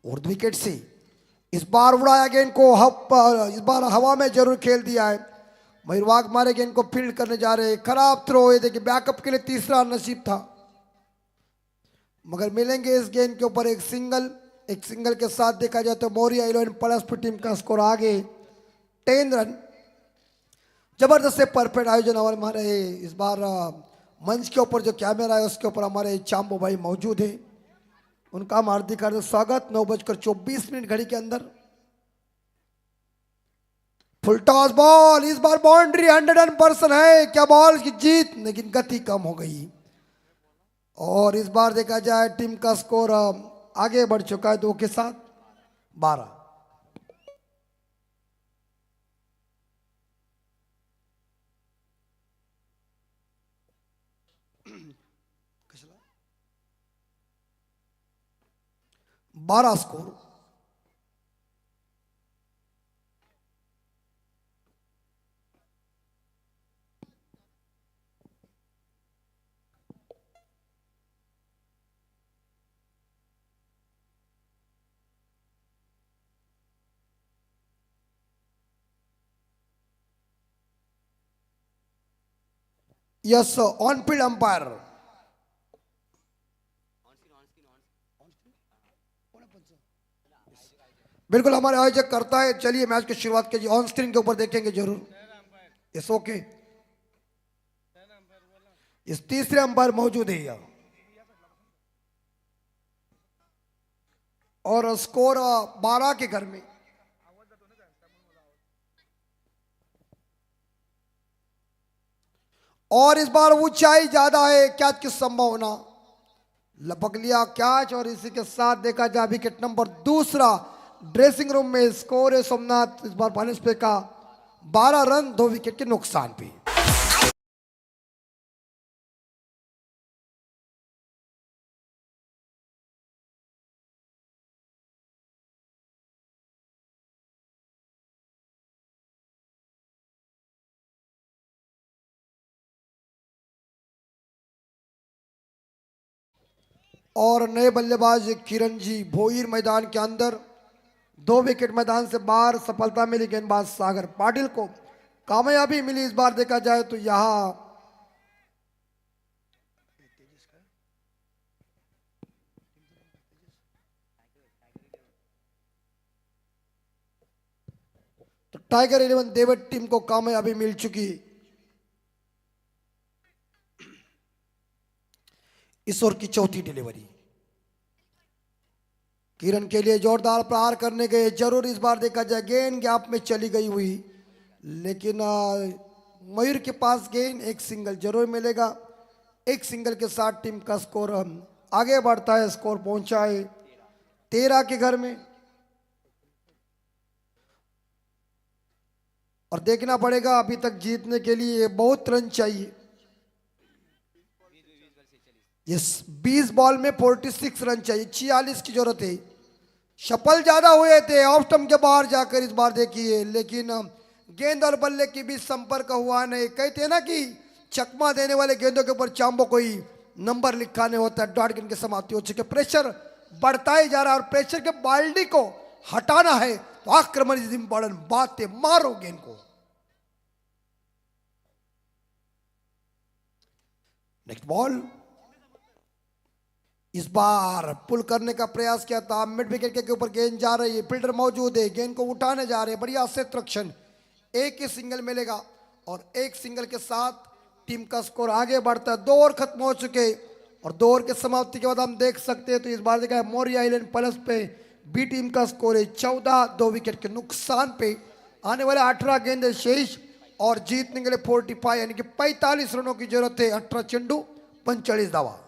और विकेट से इस बार उड़ाया गेंद को, इस बार हवा में जरूर खेल दिया है। मयूर वाघमारे गेंद को फील्ड करने जा रहे, खराब थ्रो है। देखिए बैकअप के लिए तीसरा नसीब था, मगर मिलेंगे इस गेंद के ऊपर एक सिंगल के साथ देखा जाए तो मौर्या 11+ पे टीम का स्कोर आगे 10 रन। जबरदस्त से परफेक्ट आयोजन हमारे इस बार मंच के ऊपर जो कैमरा है उसके ऊपर हमारे चांबो भाई मौजूद है, उनका हम हार्दिक स्वागत। 9:24 घड़ी के अंदर फुल टॉस बॉल, इस बार बाउंड्री 100% है। क्या बॉल की जीत, लेकिन गति कम हो गई और इस बार देखा जाए टीम का स्कोर आगे बढ़ चुका है 2 के साथ 12। बारह score. Yes on field umpire बिल्कुल हमारे आयोजक करता है। चलिए मैच की शुरुआत कीजिए, ऑन स्क्रीन के ऊपर देखेंगे जरूर। यस ओके, इस तीसरे अंपायर मौजूद है यहाँ और स्कोर 12 के घर में। और इस बार ऊंचाई ज्यादा है, कैच की संभावना, लपक लिया कैच और इसी के साथ देखा जाए विकेट नंबर दूसरा। ड्रेसिंग रूम में स्कोर है सोमनाथ इस बार बानिस्पे का 12 रन 2 विकेट के नुकसान पे। और नए बल्लेबाज किरण जी भोईर मैदान के अंदर, 2 विकेट मैदान से बाहर। सफलता मिली गेंदबाज सागर पाटिल को, कामयाबी मिली इस बार देखा जाए तो यहां तो टाइगर 11 देवट टीम को कामयाबी मिल चुकी। इस ओवर की चौथी डिलीवरी किरण के लिए जोरदार प्रहार करने गए, जरूर इस बार देखा जाए गेंद गैप में चली गई हुई, लेकिन मयूर के पास गेंद एक सिंगल जरूर मिलेगा। एक सिंगल के साथ टीम का स्कोर आगे बढ़ता है, स्कोर पहुंचा है 13 के घर में। और देखना पड़ेगा, अभी तक जीतने के लिए बहुत रन चाहिए। यस, 20 बॉल में 46 रन चाहिए, 46 की जरूरत है। शफल ज्यादा हुए थे ऑफ स्टंप के बाहर जाकर इस बार देखिए, लेकिन गेंद और बल्ले के बीच संपर्क हुआ नहीं। कहते हैं ना कि चकमा देने वाले गेंदों के ऊपर चांबो कोई नंबर लिखा नहीं होता। डॉट गेंद की समाप्ति हो चुकी है, प्रेशर बढ़ता ही जा रहा है और प्रेशर के बाल्टी को हटाना है तो आक्रमण इज इंपॉर्टेंट बात है। मारो गेंद को। नेक्स्ट बॉल, इस बार पुल करने का प्रयास किया था, मिड विकेट के ऊपर गेंद जा रही है, फील्डर मौजूद है, गेंद को उठाने जा रहे हैं, बढ़िया सेट रक्षण। एक ही सिंगल मिलेगा और एक सिंगल के साथ टीम का स्कोर आगे बढ़ता है। 2 ओवर खत्म हो चुके और 2 ओवर के समाप्ति के बाद हम देख सकते हैं तो इस बार देखा है मोरिया आइलैंड प्लस पे बी टीम का स्कोर है 14, 2 विकेट के नुकसान पे। आने वाले 18 गेंद शेष और जीतने के लिए 45 यानी कि 45 रनों की जरूरत है। 18 चेंडू 45 धावा।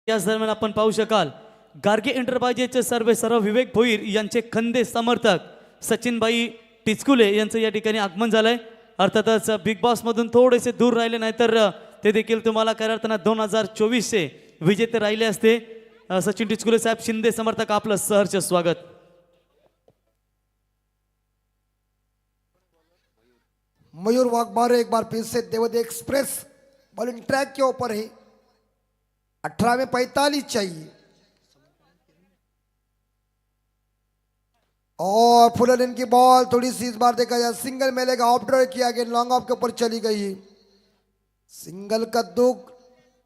याच दरम्यान आपण पाहू शकाल गार्गे एंटरप्राइजेसचे सर्व विवेक भोईर यांचे खंदे समर्थक सचिनभाई टिचकुले यांचं या ठिकाणी आगमन झालंय। अर्थातच बिग बॉस मधून थोडेसे दूर राहिले नाही तर ते देखील तुम्हाला खऱ्या अर्थानं 2024चे विजेते राहिले असते। सचिन टिचकुले साहेब, शिंदे समर्थक, आपलं सहर्ष स्वागत। मयूर वाघमारे एक बार फिर से देवद एक्सप्रेस बॉलिंग ट्रैक के ऊपर है। 18 में 45 चाहिए और फुलरन की बॉल थोड़ी सी इस बार देखा जाए सिंगल मिलेगा। ऑफ ड्रॉ किया गया, लॉन्ग ऑफ के ऊपर चली गई। सिंगल का दुख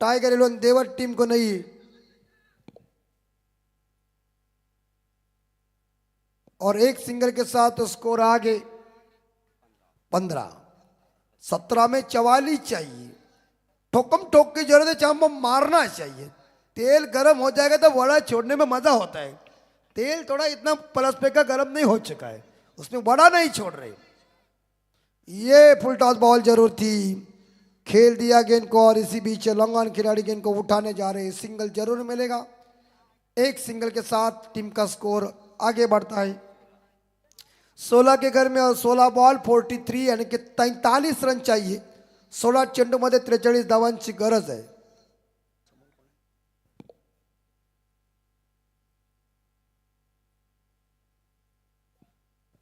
टाइगर इलेवन देवट टीम को नहीं। और एक सिंगल के साथ स्कोर आगे 15। 17 में 44 चाहिए। ठोकम ठोक की जरूरत है, चांबो मारना चाहिए। तेल गर्म हो जाएगा तो वड़ा छोड़ने में मजा होता है। तेल थोड़ा इतना प्लस पे का गर्म नहीं हो चुका है, उसमें वड़ा नहीं छोड़ रहे। ये फुल टॉस बॉल जरूर थी, खेल दिया गेंद को और इसी बीच लॉन्ग ऑन खिलाड़ी गेंद को उठाने जा रहे हैं। सिंगल जरूर मिलेगा। एक सिंगल के साथ टीम का स्कोर आगे बढ़ता है 16 के घर में और 16 बॉल 43 यानी कि 43 रन चाहिए। 16 चेंडू मध्ये 43 धावांची गरज आहे।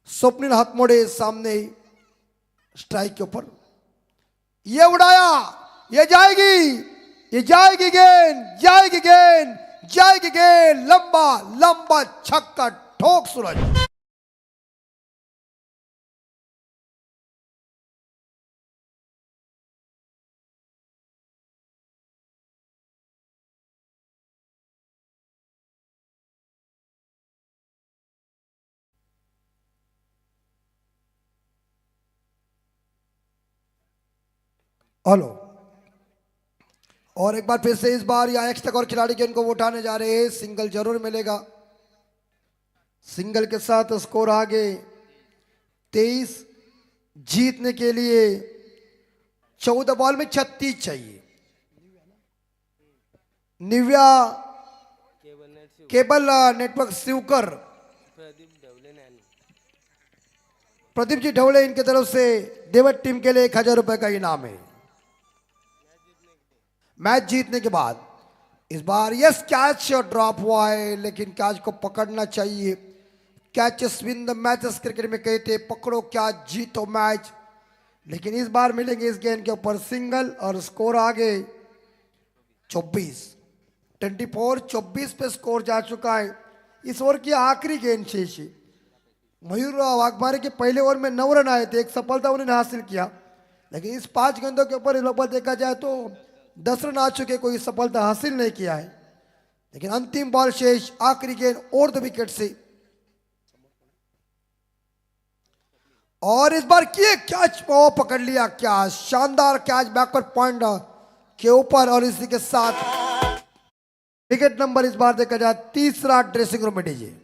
स्वप्निल हातमोड़े सामने स्ट्राइक के ऊपर, ये उड़ाया, ये जाएगी गेंद, जाएगी गेंद, जाएगी गेंद, लंबा लंबा छक्का ठोक सूरज। हेलो, और एक बार फिर से इस बार या एक्स तक और खिलाड़ी गेंद को उठाने जा रहे हैं। सिंगल जरूर मिलेगा। सिंगल के साथ स्कोर आगे 23। जीतने के लिए 14 बॉल में 36 चाहिए। निव्या केबल नेटवर्क शिवकर, प्रदीप जी ढवले, इनकी तरफ से देवट टीम के लिए 1000 रुपए का इनाम है। मैच जीतने के बाद इस बार यस कैच ड्रॉप हुआ है, लेकिन कैच को पकड़ना चाहिए। Catches win the matches cricket में कहते हैं, पकड़ो कैच जीतो मैच। लेकिन इस बार मिलेंगे इस गेंद के ऊपर सिंगल और स्कोर आगे 24 पे स्कोर जा चुका है। इस ओवर की आखिरी गेंद शेष है। मयूर वाघमारे के पहले ओवर में 9 रन आए थे, एक सफलता उन्होंने हासिल किया। लेकिन इस 5 गेंदों के ऊपर लगभग देखा जाए तो 10 रन आ चुके, कोई सफलता हासिल नहीं किया है। लेकिन अंतिम बॉल शेष, आखिरी गेंद और 2 विकेट से। और इस बार किए कैच, वो पकड़ लिया, क्या शानदार कैच बैकवर्ड पॉइंट के ऊपर। और इसी के साथ विकेट नंबर इस बार देखा जाए तीसरा ड्रेसिंग रूम में दीजिए।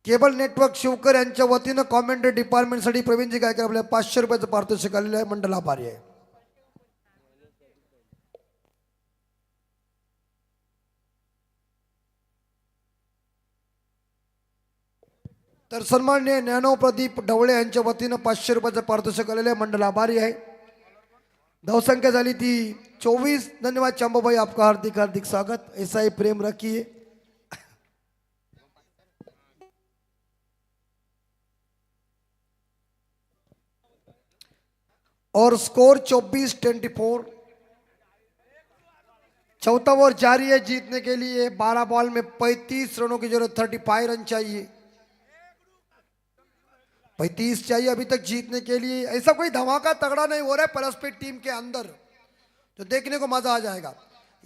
केबल नेटवर्क शिवकर यांच्या वतीनं कॉमेंट्री डिपार्टमेंटसाठी प्रवीणजी गायकर आपल्या 500 रुपयाचं पारितोषिक आलेलं आहे, मंडळ आभारी आहे. तर सन्माननीय ज्ञानो प्रदीप ढवळे यांच्या वतीनं 500 रुपयाचं पारितोषिक आलेलं आहे, मंडळ आभारी आहे. धावसंख्या झाली ती 24. धन्यवाद चांबो भाई, आपका हार्दिक हार्दिक स्वागत. ऐसा ही प्रेम रखिए. और स्कोर 24-24. चौथा ओवर जारी है. जीतने के लिए 12 बॉल में 35 रनों की जरूरत, 35 रन चाहिए. 35 चाहिए अभी तक जीतने के लिए. ऐसा कोई धमाका तगड़ा नहीं हो रहा है परस्पीड टीम के अंदर, तो देखने को मजा आ जाएगा.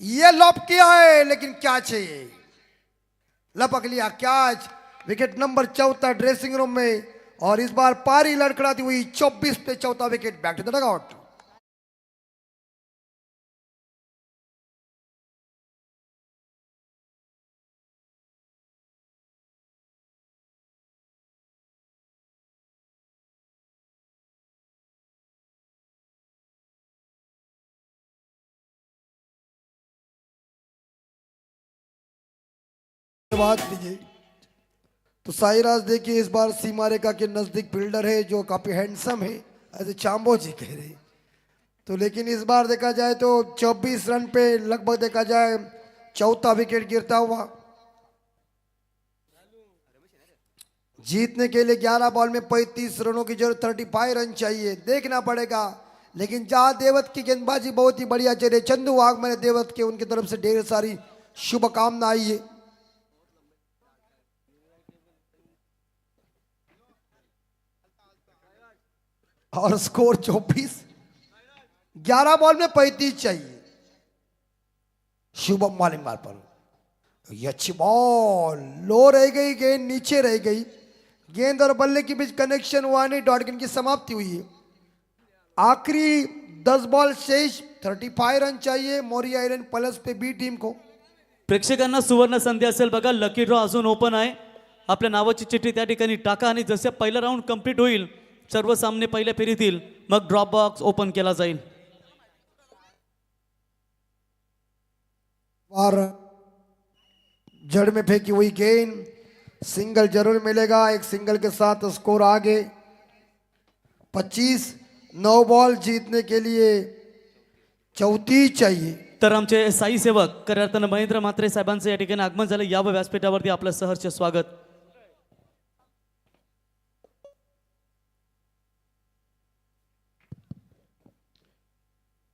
ये लॉप किया है लेकिन क्या चाहिए, लपक लिया catch. Wicket number 4 dressing room में. और इस बार पारी लड़खड़ाती हुई 24 पे चौथा wicket. Back to the dugout. बात कीजिए तो साईराज देखिए इस बार सीमा रेखा के नजदीक फील्डर है जो काफी हैंडसम है, ऐसे चांबो जी कह रहे. तो लेकिन इस बार देखा जाए तो 24 रन पे लगभग देखा जाए चौथा विकेट गिरता हुआ. जीतने के लिए 11 बॉल में 35 रनों की जरूरत, 35 रन चाहिए. देखना पड़ेगा, लेकिन जहां देवत की गेंदबाजी बहुत ही बढ़िया चल रही. चंदू वाघ देवत के उनकी तरफ से ढेर सारी शुभकामना आई है. और स्कोर 24. 11 बॉल में 35 चाहिए. शुभम मालिंगार पर ये अच्छी बॉल लो रह गई, गेंद नीचे रह गई. गेंद और बल्ले के बीच कनेक्शन हुआ नहीं, डॉट गेंद की समाप्ति हुई है. आखिरी 10 बॉल शेष, 35 रन चाहिए मोरी आयरन प्लस पे बी टीम को. प्रेक्षकांना सुवर्ण संधी असेल बघा, लकी ड्रॉ अजून ओपन आहे. आपल्या नावाची चिठ्ठी त्या ठिकाणी टाका आणि जसे पहिला राऊंड कंप्लीट होईल, सर्व सामने पहिल्या फेरीतील, मग ड्रॉप बॉक्स ओपन केला जाईल. और जड़ में फेंकी हुई गेंद, सिंगल जरूर मिलेगा. एक सिंगल के साथ स्कोर आगे 25. 9 बॉल जीतने के लिए 34 चाहिए. तर आमचे साई सेवक खऱ्या अर्थानं महेंद्र म्हात्रे साहेबांचं या ठिकाणी आगमन झालं. यावं व्यासपीठावरती आपलं सहर्ष स्वागत.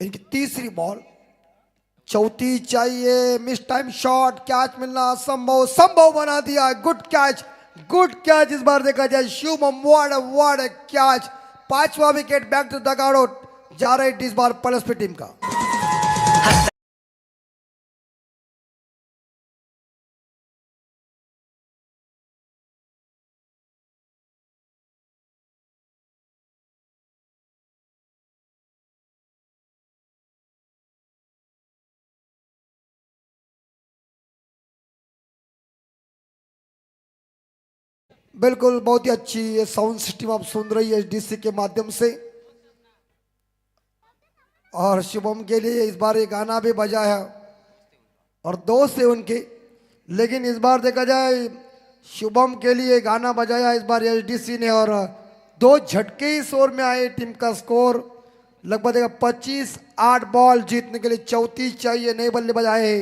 इनकी तीसरी बॉल, चौथी चाहिए. मिस टाइम शॉट, कैच मिलना असंभव, संभव बना दिया. Good catch, good catch. इस बार देखा जाए शुभम, वाड़ कैच. 5वां wicket. Back to the dugout जा रहे इस बार प्लस पे टीम का. बिल्कुल बहुत ही अच्छी ये साउंड सिस्टम आप सुन रही है एचडीसी के माध्यम से। और शुभम के लिए इस बार ये गाना भी बजा है और दोस्त है उनके, लेकिन इस बार देखा जाए शुभम के लिए गाना बजाया इस बार एचडीसी ने और 2 झटके ही स्कोर में आए। टीम का स्कोर लगभग 25, 8 बॉल जीतने के लिए 34 चाहिए। नए बल्लेबाज आए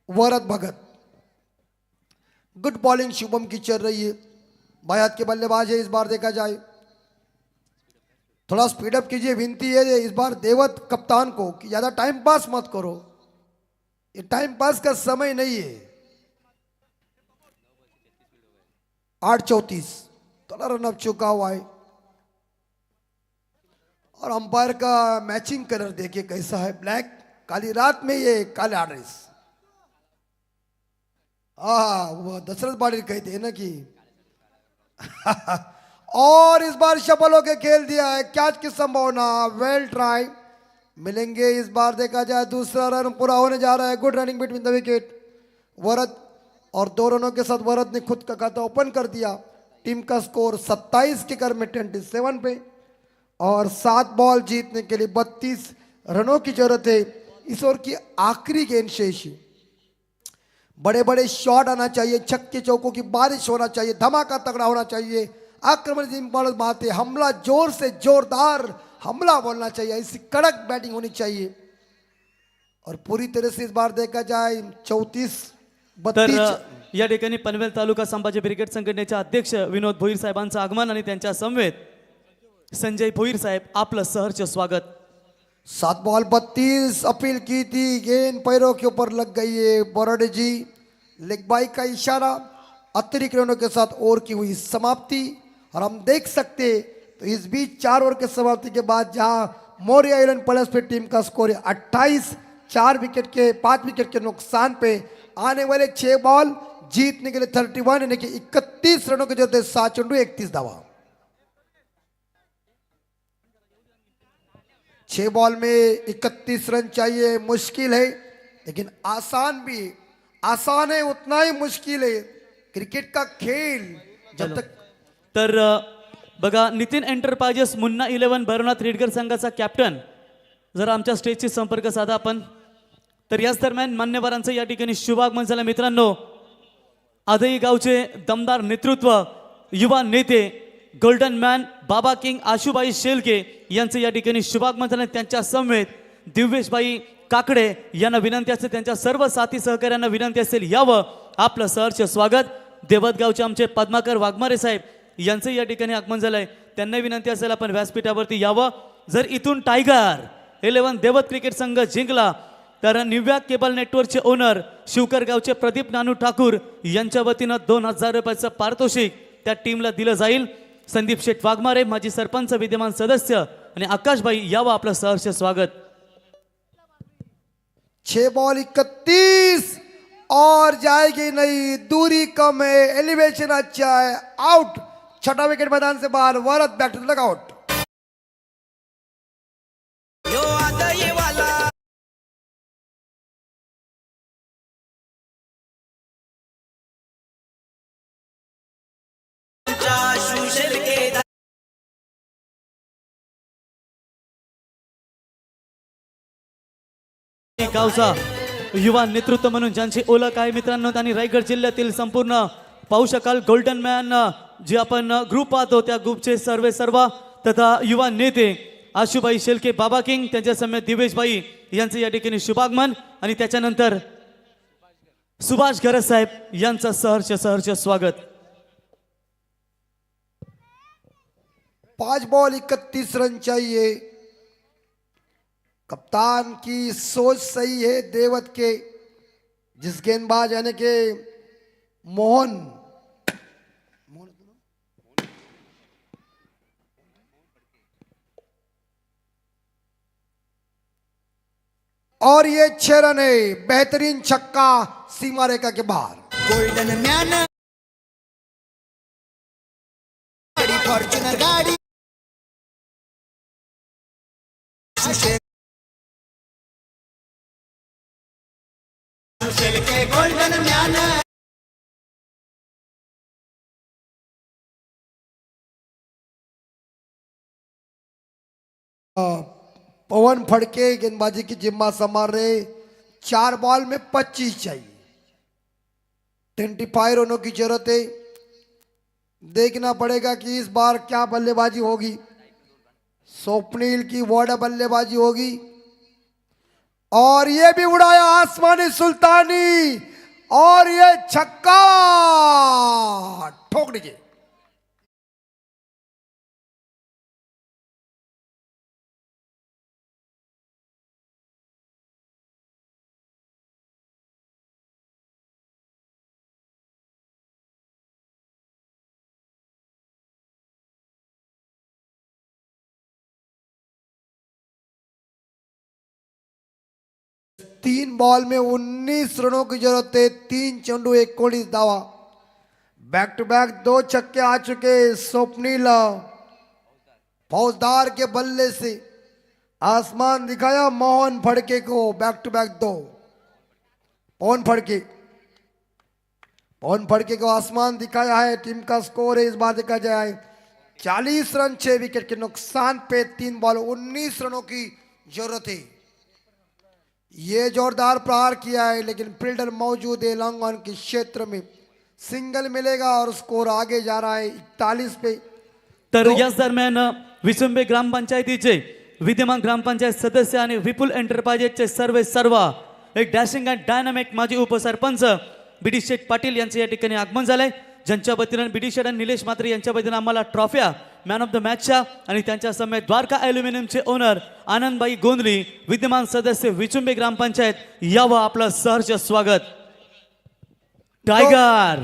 वरद भगत। गुड बॉलिंग शुभम की चल रही है। बायात के बल्लेबाज है इस बार देखा जाए। थोड़ा स्पीड अप कीजिए, विनती है इस बार देवत कप्तान को कि ज्यादा टाइम पास मत करो, ये टाइम पास का समय नहीं है। 8:34 थोड़ा रन अप चुका हुआ है और अंपायर का मैचिंग कलर देखिए कैसा है, ब्लैक। काली रात में ये काले आर्ड्रेस। वो दशरथ पाटिल कहते हैं ना कि और इस बार शफल होके खेल दिया है। कैच की संभावना, वेल ट्राई। मिलेंगे इस बार देखा जाए दूसरा रन पूरा होने जा रहा है। Good running between the wicket. Varad और 2 रनों के साथ वरद ने खुद का खाता ओपन कर दिया। टीम का स्कोर 27 के कर में 27 पे और 7 बॉल जीतने के लिए 32 रनों की जरूरत है। इस ओवर की आखिरी गेंद शेष है। बड़े बड़े शॉट आना चाहिए, छक्के चौकों की बारिश होना चाहिए, धमाका तगड़ा होना चाहिए। आक्रमण की इंपॉर्टेंट बात है, हमला जोर से जोरदार हमला बोलना चाहिए, ऐसी कड़क बैटिंग होनी चाहिए। और पूरी तरह से इस बार देखा जाए 34-32 तर या ठिकाणी पनवेल तालुका संभाजी ब्रिगेड संघटनेचे अध्यक्ष विनोद भोईर साहेबांचं आगमन आणि त्यांच्या समवेत संजय भोईर साहेब आपलं सहर्ष स्वागत। 7 बॉल 32 अपील की थी, गेंद पैरों के ऊपर लग गई है। बोराडे जी लेग बाई का इशारा, अतिरिक्त रनों के साथ ओवर की हुई समाप्ति। और हम देख सकते तो इस बीच 4 ओवर के समाप्ति के बाद जहां मौर्य आइलैंड प्लस पे टीम का स्कोर है 28, 5 विकेट के नुकसान पे आने वाले 6 बॉल जीतने के लिए 31 यानी कि 31 रनों की जरूरत है। 7 चेंडू 31 धावा। 6 बॉल में 31 रन चाहिए, मुश्किल है लेकिन आसान भी। आसान है उतना ही मुश्किल है। क्रिकेट का खेल जब तक तर बघा नितीन एंटरप्राइजेस मुन्ना 11 भैरवनाथ रेडगर संघाचा कॅप्टन जर आमच्या स्टेजशी संपर्क साधा आपण, तर याच दरम्यान मान्यवरांचं या ठिकाणी शुभागमन झालं। मित्रांनो, आदई गावचे दमदार नेतृत्व, युवा नेते गोल्डन मॅन बाबा किंग आशुबाई शेलके यांचं या ठिकाणी शुभागमन झालं। त्यांच्या समवेत दिव्येशबाई काकडे यांना विनंती असते, त्यांच्या सर्व साथी सहकाऱ्यांना विनंती असेल यावं आपलं सहर्ष स्वागत। देवतगावचे आमचे पद्माकर वाघमारे साहेब यांचं या ठिकाणी आगमन झालंय, त्यांना विनंती असेल आपण व्यासपीठावरती यावं। जर इथून टायगर 11 देवत क्रिकेट संघ जिंकला तर निव्या केबल नेटवर्कचे ओनर शिवकर गावचे प्रदीप नानू ठाकूर यांच्या वतीनं 2000 रुपयाचं पारितोषिक त्या टीमला दिलं जाईल। संदीप शेठ वाघमारे माजी सरपंच विद्यमान सदस्य आणि आकाशबाई यावं आपलं सहर्ष स्वागत। 6 बॉल 31 और जाएगी नहीं, दूरी कम है, एलिवेशन अच्छा है। आउट, 6ठा विकेट मैदान से बाहर। Varad back to the out. गावचा युवा नेतृत्व म्हणून ज्यांची ओळख आहे मित्रांनो, त्यांनी रायगड जिल्ह्यातील संपूर्ण पाहू शकाल गोल्डन मॅन जे आपण ग्रुप पाहतो त्या ग्रुपचे सर्व तथा युवा नेते आशुबाई शेलके बाबा किंग त्यांच्या समेत दिवेशबाई यांचं या ठिकाणी शुभागमन आणि त्याच्यानंतर सुभाष गरज साहेब यांचं सहर्ष स्वागत। 5 बॉल 31 रन चाहिए। कप्तान की सोच सही है देवत के, जिस गेंदबाज यानी के मोहन और ये 6 रन है। बेहतरीन छक्का सीमा रेखा के बाहर। गोल्डन मैन गाड़ी फॉर्च्यूनर गाड़ी सुशेल के गोल्डन मैन पवन फड़के गेंदबाजी की जिम्मा संभाल रहे। 4 बॉल में 25 चाहिए, 25 रनों की जरूरत है। देखना पड़ेगा कि इस बार क्या बल्लेबाजी होगी। स्वप्निल की बॉर्डर बल्लेबाजी होगी और ये भी उड़ाया आसमानी सुल्तानी और ये छक्का ठोक दीजिए। तीन बॉल में 19 रनों की जरूरत है। 3 चेंडू 19 दावा। बैक टू बैक 2 छक्के आ चुके। स्वप्निल फौजदार के बल्ले से आसमान दिखाया मोहन फड़के को। बैक टू बैक 2 पवन फड़के को आसमान दिखाया है। टीम का स्कोर है इस बार देखा जाए 40 रन 6 विकेट के नुकसान पे 3 बॉल 19 रनों की जरूरत है। ये जोरदार प्रहार किया है लेकिन फील्डर मौजूद है लॉन्ग ऑन के क्षेत्र में। सिंगल मिलेगा और स्कोर आगे जा रहा है 41 पे। तर याच दरम्यान विसुंबे ग्रामपंचायतीचे विद्यमान ग्रामपंचायत सदस्य आणि विपुल एंटरप्राइजेसचे सर्व एक डॅशिंग अँड डायनामिक माजी उपसरपंच बीडी शेठ पाटील यांचे या ठिकाणी आगमन झालंय, ज्यांच्या वतीनं बीडी शेठ आणि निलेश म्हात्रे यांच्या वतीनं आम्हाला ट्रॉफ्या मॅन ऑफ द मॅचच्या आणि त्यांच्या समेत द्वारका ॲल्युमिनियमचे ओनर आनंदबाई गोंधली विद्यमान सदस्य विचुंबे ग्रामपंचायत यावं आपलं सहर्ष स्वागत। टायगर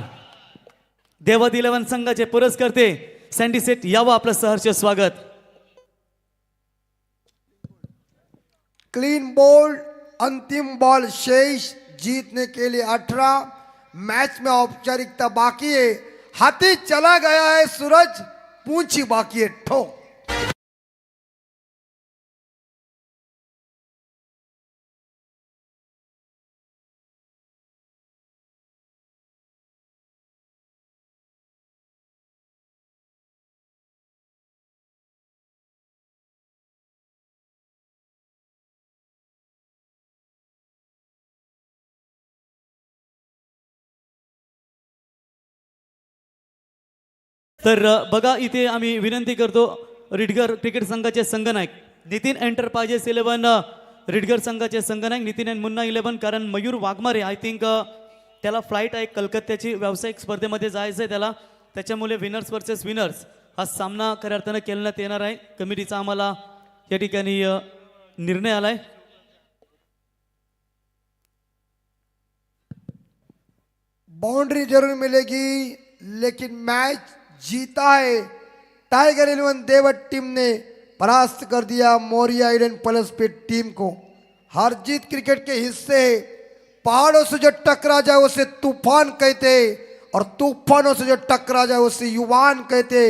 देवद 11 संघाचे पुरस्कर्ते सँडी सेट यावं आपलं सहर्ष स्वागत। क्लीन बोल्ड अंतिम बॉल शेष जीतने के लिए 18। मैच में औपचारिकता बाकी है। हाथी चला गया है सूरज, पूंछी बाकी है ठोक। तर बघा इथे आम्ही विनंती करतो रिडगर क्रिकेट संघाचे संघनायक नितीन एंटरप्राइजेस 11 रिडगर संघाचे संघनायक नितीन अँड मुन्ना 11 कारण मयूर वाघमारे आय थिंक त्याला फ्लाईट आहे कलकत्त्याची व्यावसायिक स्पर्धेमध्ये जायचं आहे त्याला, त्याच्यामुळे विनर्स वर्सेस विनर्स हा सामना खऱ्या अर्थानं खेळण्यात येणार आहे। कमिटीचा आम्हाला या ठिकाणी निर्णय आलाय। बाउंड्री जरूर मिलेगी लेकिन मैच जीता है टाइगर 11 देवट टीम ने परास्त कर दिया मोरिया इलेवन प्लस पे टीम को। हार जीत क्रिकेट के हिस्से है। पहाड़ों से जो टकरा जाए उसे तूफान कहते और तूफानों से जो टकरा जाए उसे युवान कहते।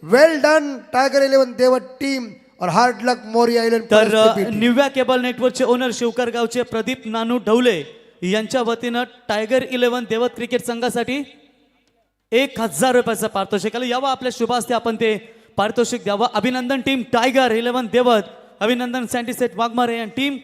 वेल डन टाइगर 11 देवट टीम और हार्ड लक मोरिया इलेवन प्लस तर पे टीम। निव्या केबल नेटवर्कचे ओनर शिवकर गावचे प्रदीप नानू ढवले यांच्या वतीनं टायगर 11 देवत क्रिकेट संघासाठी 1000 रुपयाचं पारितोषिक आलं। यावं आपल्या शुभ हस्ते आपण ते पारितोषिक द्यावं। अभिनंदन टीम टायगर 11 देवत, अभिनंदन सँडी सेट वाघमारे आणि टीम